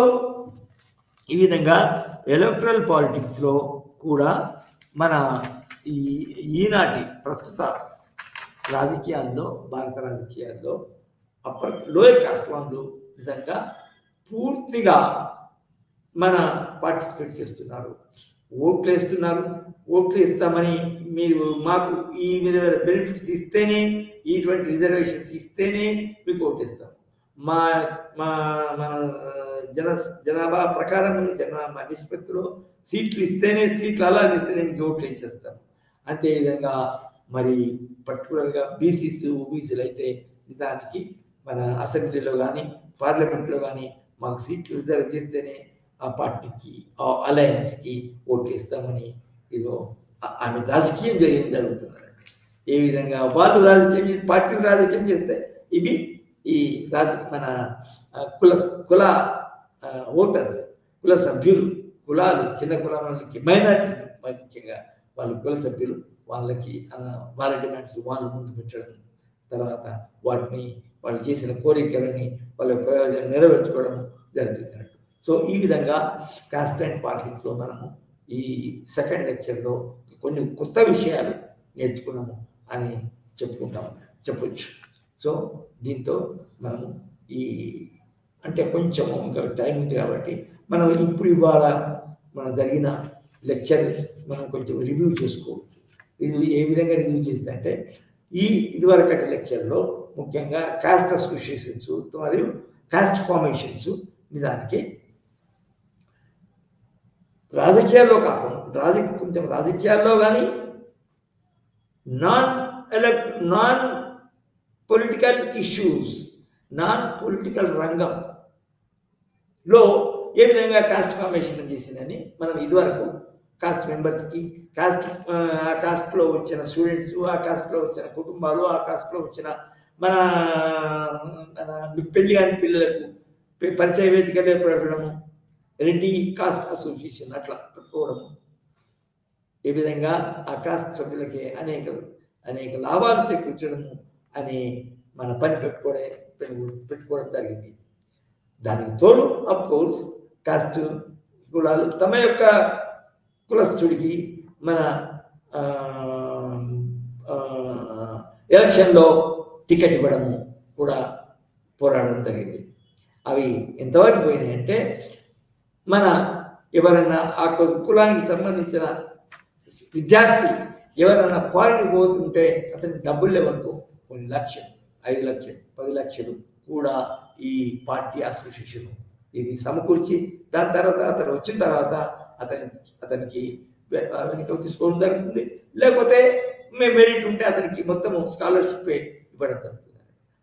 Speaker 1: ఈ విధంగా ఎలక్టరల్ పాలిటిక్స్లో కూడా మన ఈనాటి ప్రస్తుత రాజకీయాల్లో భారత రాజకీయాల్లో లోయర్ కాస్ట్ వాళ్ళు విధంగా పూర్తిగా మన పార్టిసిపేట్ చేస్తున్నారు, ఓట్లు వేస్తున్నారు. ఓట్లు ఇస్తామని మీరు మాకు ఈ విధమైన బెనిఫిట్స్ ఇస్తేనే, ఇటువంటి రిజర్వేషన్స్ ఇస్తేనే మీకు ఓటేస్తాం, మా మా మన జనాభా ప్రకారం మా నిష్పత్తిలో సీట్లు ఇస్తేనే, సీట్లు అలా ఇస్తేనే మీకు ఓట్లు ఇచ్చేస్తాం. అంతేవిధంగా మరి పర్టికులర్గా బీసీస్ ఓబీసీలు అయితే దానికి మన అసెంబ్లీలో కానీ పార్లమెంట్లో కానీ మాకు సీట్లు రిజర్వ్ చేస్తేనే ఆ పార్టీకి ఆ అలయన్స్కి ఓట్లు ఇస్తామని ఇదో ఆమె రాజకీయం జరుగుతున్నారు. ఏ విధంగా వాళ్ళు రాజకీయం చేసి పార్టీలు రాజకీయం చేస్తే ఇవి ఈ మన కుల ఓటర్స్, కుల సభ్యులు, కులాలు చిన్న కులాలకి మైనార్టీ ముఖ్యంగా వాళ్ళు కుల సభ్యులు వాళ్ళకి వాళ్ళ డిమాండ్స్ వాళ్ళు ముందు పెట్టడం, తర్వాత వాటిని వాళ్ళు చేసిన కోరికలని వాళ్ళ ప్రయోజనం నెరవేర్చుకోవడం జరుగుతుంది. సో ఈ విధంగా కాస్ట్ అండ్ పాలిటిక్స్లో మనము ఈ సెకండ్ లెక్చర్లో కొన్ని కొత్త విషయాలు నేర్చుకున్నాము అని చెప్పొచ్చు. సో దీంతో మనము ఈ అంటే కొంచెము ఇంకా టైం ఉంది కాబట్టి మనం ఇప్పుడు ఇవాళ మనం జరిగిన లెక్చర్ మనం కొంచెం రివ్యూ చేసుకోవచ్చు. ఇది ఏ విధంగా రివ్యూ చేస్తుందంటే ఇదివరకటి లెక్చర్లో ముఖ్యంగా కాస్ట్ అసోసియేషన్స్ మరియు కాస్ట్ ఫార్మేషన్స్ నిజానికి రాజకీయాల్లో కాకుండా కొంచెం రాజకీయాల్లో కానీ non political issues, non political రంగంలో ఏ విధంగా కాస్ట్ ఫార్మేషన్ చేసిందని మనం ఇదివరకు కాస్ట్ మెంబర్స్కి ఆ కాస్ట్లో వచ్చిన స్టూడెంట్స్, ఆ కాస్ట్లో వచ్చిన కుటుంబాలు, ఆ కాస్ట్లో వచ్చిన మన పెళ్లి కాని పిల్లలకు పరిచయ వేదికలు ఏర్పడము, రెడ్డి కాస్ట్ అసోసియేషన్ అట్లా పెట్టుకోవడము, ఏ విధంగా ఆ కాస్ట్ సభ్యులకి అనేక లాభాలు చేకూర్చడము అనే మన పని పెట్టుకోవడం జరిగింది. దానికి తోడు అఫ్ కోర్స్ కాస్ట్ కులాలు తమ యొక్క కులస్తుడికి మన ఎలక్షన్లో టికెట్ ఇవ్వడము కూడా పోరాడడం జరిగింది. అవి ఎంతవరకు పోయినాయి అంటే మన ఎవరన్నా ఆ కులానికి సంబంధించిన విద్యార్థి ఎవరైనా ఫారిన్ పోతుంటే అతనికి డబ్బులు లేవనుకో కొన్ని లక్షలు, 5 లక్షలు, 10 లక్షలు కూడా ఈ పార్టీ అసోసియేషన్ ఇది సమకూర్చి దాని తర్వాత అతను వచ్చిన తర్వాత అతనికి వెనక తీసుకోవడం జరుగుతుంది. లేకపోతే మెరిట్ ఉంటే అతనికి మొత్తము స్కాలర్షిప్ ఇవ్వడం జరుగుతుంది.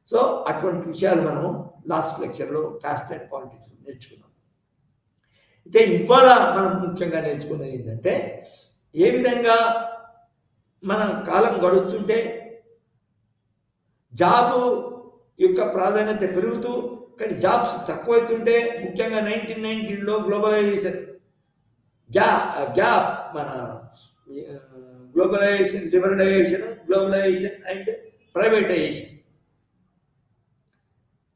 Speaker 1: సో అటువంటి విషయాలు మనము లాస్ట్ లెక్చర్లో కాస్ట్ అండ్ పాలిటిక్స్ నేర్చుకున్నాం. అయితే ఇవాళ మనం ముఖ్యంగా నేర్చుకున్నది ఏంటంటే ఏ విధంగా మన కాలం గడుస్తుంటే జాబు యొక్క ప్రాధాన్యత పెరుగుతూ కానీ జాబ్స్ తక్కువైతుంటే ముఖ్యంగా 1990లో గ్లోబలైజేషన్ గ్యాప్ మన గ్లోబలైజేషన్ అండ్ ప్రైవేటైజేషన్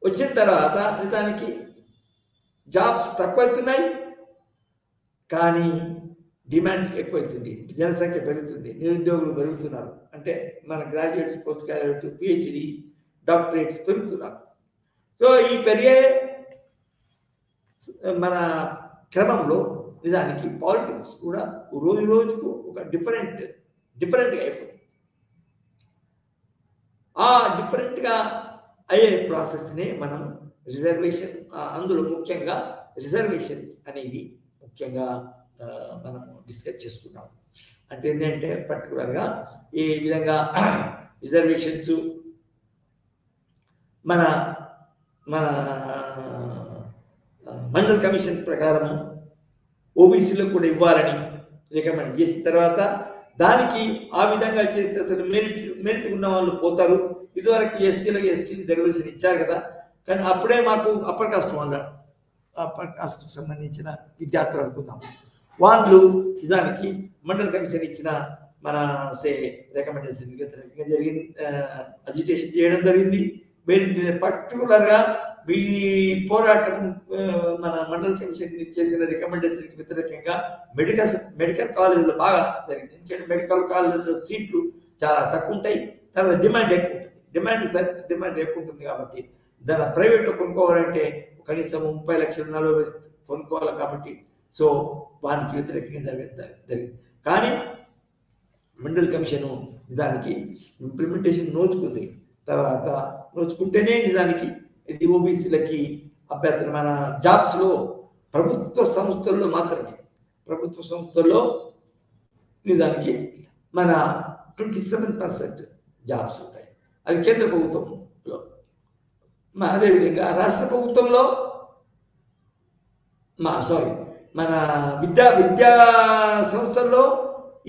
Speaker 1: వచ్చిన తర్వాత నిజానికి జాబ్స్ తక్కువైతున్నాయి కానీ డిమాండ్ ఎక్కువైతుంది, జనసంఖ్య పెరుగుతుంది, నిరుద్యోగులు పెరుగుతున్నారు. అంటే మన graduates, post graduates, PhD, doctorates పెరుగుతున్నారు. సో ఈ పెరిగే మన క్రమంలో నిజానికి పాలిటిక్స్ కూడా రోజు రోజుకు ఒక డిఫరెంట్గా అయిపోతుంది. ఆ డిఫరెంట్గా అయ్యే ప్రాసెస్ని మనం రిజర్వేషన్, అందులో ముఖ్యంగా రిజర్వేషన్స్ అనేది ముఖ్యంగా మనం డిస్కస్ చేసుకున్నాం. అంటే ఏంటంటే పర్టికులర్గా ఈ విధంగా రిజర్వేషన్స్ మన మన మండల్ కమిషన్ ప్రకారం ఓబీసీలో కూడా ఇవ్వాలని రికమెండ్ చేసిన తర్వాత దానికి ఆ విధంగా చేస్తే అసలు మెరిట్ ఉన్న వాళ్ళు పోతారు. ఇదివరకు ఎస్సీలకు రిజర్వేషన్ ఇచ్చారు కదా, కానీ అప్పుడే మాకు అప్పర్ కాస్ట్ సంబంధించిన విద్యార్థులు అనుకుందాం, వాళ్ళు నిజానికి మండల్ కమిషన్ ఇచ్చిన మన రికమెండేషన్ వ్యతిరేకంగా జరిగింది, అజిటేషన్ చేయడం జరిగింది. పర్టికులర్గా ఈ పోరాటం మన మండల్ కమిషన్ చేసిన రికమెండేషన్కి వ్యతిరేకంగా మెడికల్ కాలేజీలో బాగా జరిగింది. ఎందుకంటే మెడికల్ కాలేజీలో సీట్లు చాలా తక్కువ ఉంటాయి, తర్వాత డిమాండ్ ఎక్కువ ఉంటుంది. డిమాండ్ ఎక్కువ ఉంటుంది కాబట్టి దాని ప్రైవేట్లో కొనుక్కోవాలంటే కనీసం 30 లక్షలు 40 కొనుక్కోవాలి కాబట్టి సో వానికి వ్యతిరేకంగా జరిగింది. కానీ మండల్ కమిషన్ నిజానికి ఇంప్లిమెంటేషన్ నోచుకుంది. తర్వాత నోచుకుంటేనే నిజానికి ఇది ఓబీసీలకి అభ్యర్థులు మన జాబ్స్లో ప్రభుత్వ సంస్థల్లో మాత్రమే, ప్రభుత్వ సంస్థల్లో నిజానికి మన 27% జాబ్స్ ఉంటాయి, అది కేంద్ర ప్రభుత్వంలో. అదేవిధంగా రాష్ట్ర ప్రభుత్వంలో మన విద్యా సంస్థల్లో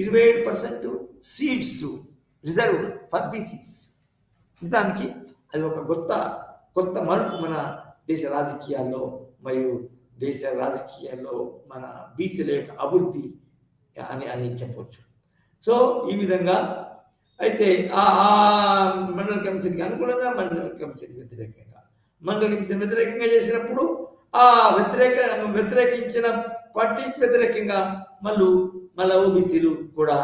Speaker 1: 27% సీట్స్ రిజర్వ్డ్ ఫర్ బీసీస్. నిజానికి అది ఒక కొత్త మార్పు మన దేశ రాజకీయాల్లో మరియు దేశ రాజకీయాల్లో మన బీసీల యొక్క అభివృద్ధి అని చెప్పవచ్చు. సో ఈ విధంగా అయితే ఆ మండల కమిషన్కి అనుకూలంగా, మండల కమిషన్ వ్యతిరేకంగా చేసినప్పుడు ఆ వ్యతిరేకించిన పార్టీకి వ్యతిరేకంగా మళ్ళీ ఓబీసీలు కూడా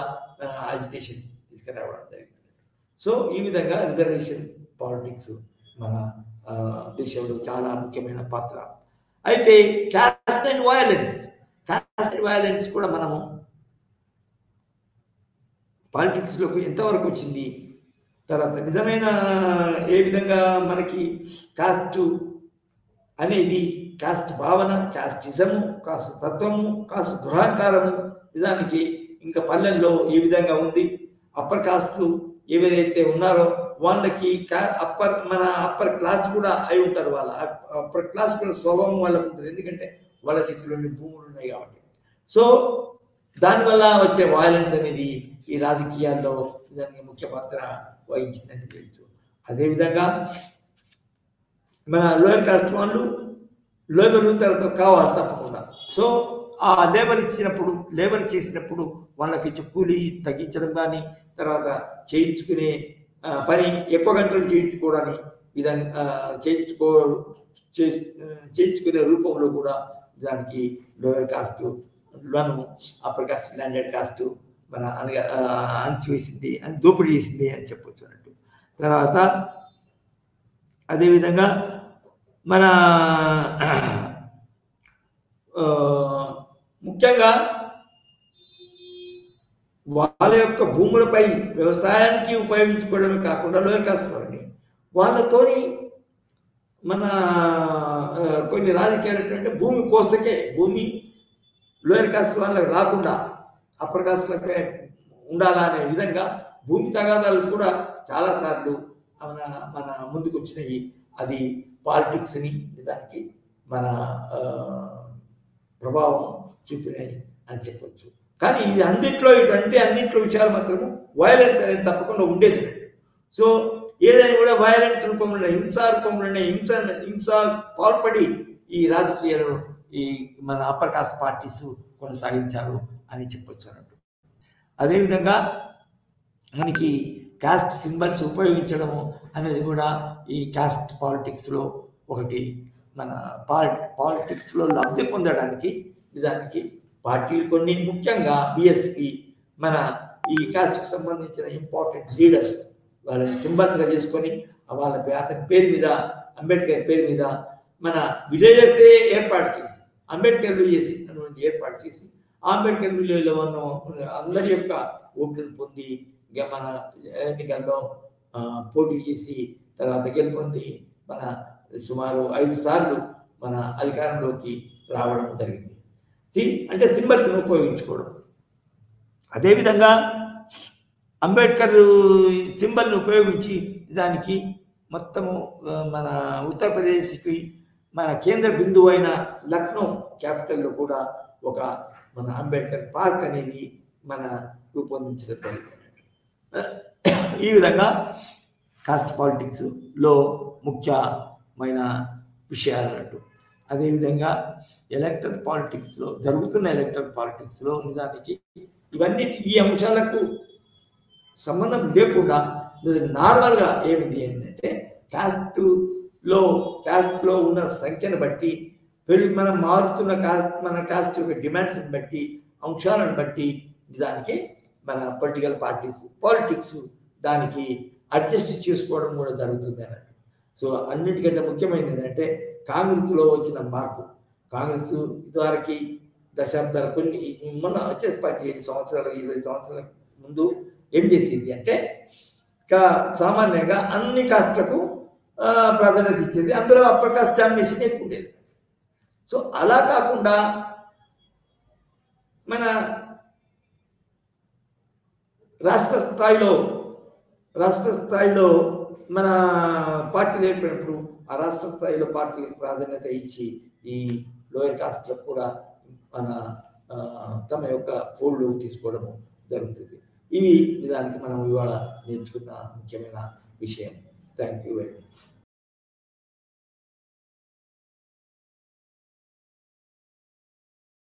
Speaker 1: అజిటేషన్ తీసుకురావడం జరిగింది. సో ఈ విధంగా రిజర్వేషన్ పాలిటిక్స్ మన దేశంలో చాలా ముఖ్యమైన పాత్ర. అయితే క్యాస్ట్ అండ్ వైలెన్స్ కూడా మనము పాలిటిక్స్లోకి ఎంతవరకు వచ్చింది, తర్వాత నిజమైన ఏ విధంగా మనకి కాస్ట్ అనేది, కాస్ట్ భావన, కాస్టిజము, కాస్ట్ తత్వము, కాస్ట్ దురహంకారము నిజానికి ఇంకా పల్లెల్లో ఏ విధంగా ఉంది. అప్పర్ కాస్ట్లు ఎవరైతే ఉన్నారో వాళ్ళకి అప్పర్ క్లాస్ కూడా అయి ఉంటారు, వాళ్ళ అప్పర్ క్లాస్ కూడా స్వభావం వాళ్ళకు ఉంటుంది, ఎందుకంటే వాళ్ళ చేతిలోని భూములు ఉన్నాయి కాబట్టి. సో దానివల్ల వచ్చే వైలెన్స్ అనేది ఈ రాజకీయాల్లో దానికి ముఖ్య పాత్ర వహించిందని తెలుసు. అదేవిధంగా మన లోయర్ కాస్ట్ వాళ్ళు లేబర్ తర్వాత కావాలి తప్పకుండా. సో ఆ లేబర్ చేసినప్పుడు వాళ్ళకి ఇచ్చే కూలీ తగ్గించడం కానీ, తర్వాత చేయించుకునే పని ఎక్కువ గంటలు చేయించుకోవడానికి విధంగా చేయించుకునే రూపంలో కూడా దానికి lower cost upper caste, landed cost మన అణచివేసింది అని, దోపిడీ చేసింది అని చెప్పొచ్చు అన్నట్టు. తర్వాత అదేవిధంగా మన ముఖ్యంగా వాళ్ళ యొక్క భూములపై వ్యవసాయానికి ఉపయోగించుకోవడమే కాకుండా లోయర్ కాస్ట్ వారిని వాళ్ళతోని మన కొన్ని రాజకీయాలు ఏంటంటే భూమి కోసకే, భూమి లోయర్ కాస్ట్ వాళ్ళకి రాకుండా అప్పర్ కాస్ట్లకే ఉండాలా అనే విధంగా భూమి తగాదాలు కూడా చాలాసార్లు మన ముందుకు వచ్చినాయి. అది పాలిటిక్స్ని దానికి మన ప్రభావం చూపినాయి అని చెప్పచ్చు. కానీ ఇది అన్నింట్లో విషయాలు మాత్రము వైలెన్స్ అనేది తప్పకుండా ఉండేది. సో ఏదైనా కూడా వైలెంట్ రూపంలోనే, హింసా రూపంలోనే, హింస పాల్పడి ఈ రాజకీయాలను ఈ మన అప్పర్ కాస్ట్ పార్టీస్ కొనసాగించారు అని చెప్పొచ్చు అన్నట్టు. అదేవిధంగా మనకి కాస్ట్ సింబల్స్ ఉపయోగించడము అనేది కూడా ఈ కాస్ట్ పాలిటిక్స్లో ఒకటి. మన పాలిటిక్స్లో లబ్ధి పొందడానికి నిజానికి పార్టీలు కొన్ని, ముఖ్యంగా బిఎస్పి మన ఈ కాస్ట్కి సంబంధించిన ఇంపార్టెంట్ లీడర్స్ వాళ్ళని సింబల్స్గా చేసుకొని వాళ్ళ అతని పేరు మీద, అంబేద్కర్ పేరు మీద మన విలేజెస్ ఏర్పాటు చేసి, అంబేద్కర్ విలేజెస్ అటువంటి ఏర్పాటు చేసి అంబేద్కర్ విలేజ్లో ఉన్న అందరి యొక్క ఓట్లను పొంది మన ఎన్నికల్లో పోటీ చేసి తర్వాత గెలుపొంది మన సుమారు 5 సార్లు మన అధికారంలోకి రావడం జరిగింది. అంటే సింబల్స్ని ఉపయోగించుకోవడం. అదేవిధంగా అంబేద్కర్ సింబల్ని ఉపయోగించి దానికి మొత్తము మన ఉత్తరప్రదేశ్కి మన కేంద్ర బిందువు అయిన లక్నో క్యాపిటల్లో కూడా ఒక మన అంబేద్కర్ పార్క్ అనేది మన రూపొందించడం జరిగింది. ఈ విధంగా కాస్ట్ పాలిటిక్స్లో ముఖ్యమైన విషయాలు అన్నట్టు. అదేవిధంగా ఎలక్టరల్ పాలిటిక్స్లో జరుగుతున్న ఎలక్టరల్ పాలిటిక్స్లో నిజానికి ఇవన్నీ ఈ అంశాలకు సంబంధం లేకుండా నార్మల్గా ఏమిటి ఏంటంటే క్యాస్ట్లో ఉన్న సంఖ్యను బట్టి మనం మారుతున్న మన కాస్ట్ యొక్క డిమాండ్స్ని బట్టి, అంశాలను బట్టి నిజానికి మన పొలిటికల్ పాలిటిక్స్ దానికి అడ్జస్ట్ చేసుకోవడం కూడా జరుగుతుంది అన్నట్టు. సో అన్నిటికంటే ముఖ్యమైనది ఏంటంటే కాంగ్రెస్లో వచ్చిన మార్పు. కాంగ్రెస్ ఇదివరకు దశాబ్దాలు కొన్ని మొన్న వచ్చే 15 సంవత్సరాలు 20 సంవత్సరాల ముందు ఏం చేసింది అంటే సామాన్యంగా అన్ని కాస్ట్లకు ప్రాధాన్యత ఇచ్చేది. అందులో అప్పర్ కాస్ట్ డామినేషన్ ఎక్కువ ఉండేది. సో అలా కాకుండా మన రాష్ట్ర స్థాయిలో మన పార్టీలు ఏర్పడినప్పుడు ఆ రాష్ట్ర స్థాయిలో పార్టీలకు ప్రాధాన్యత ఇచ్చి ఈ లోయర్ కాస్ట్లకు కూడా మన తమ యొక్క ఫోల్డ్ తీసుకోవడము జరుగుతుంది. ఇవి నిజానికి మనం ఇవాళ నేర్చుకున్న ముఖ్యమైన విషయం. Thank you very much.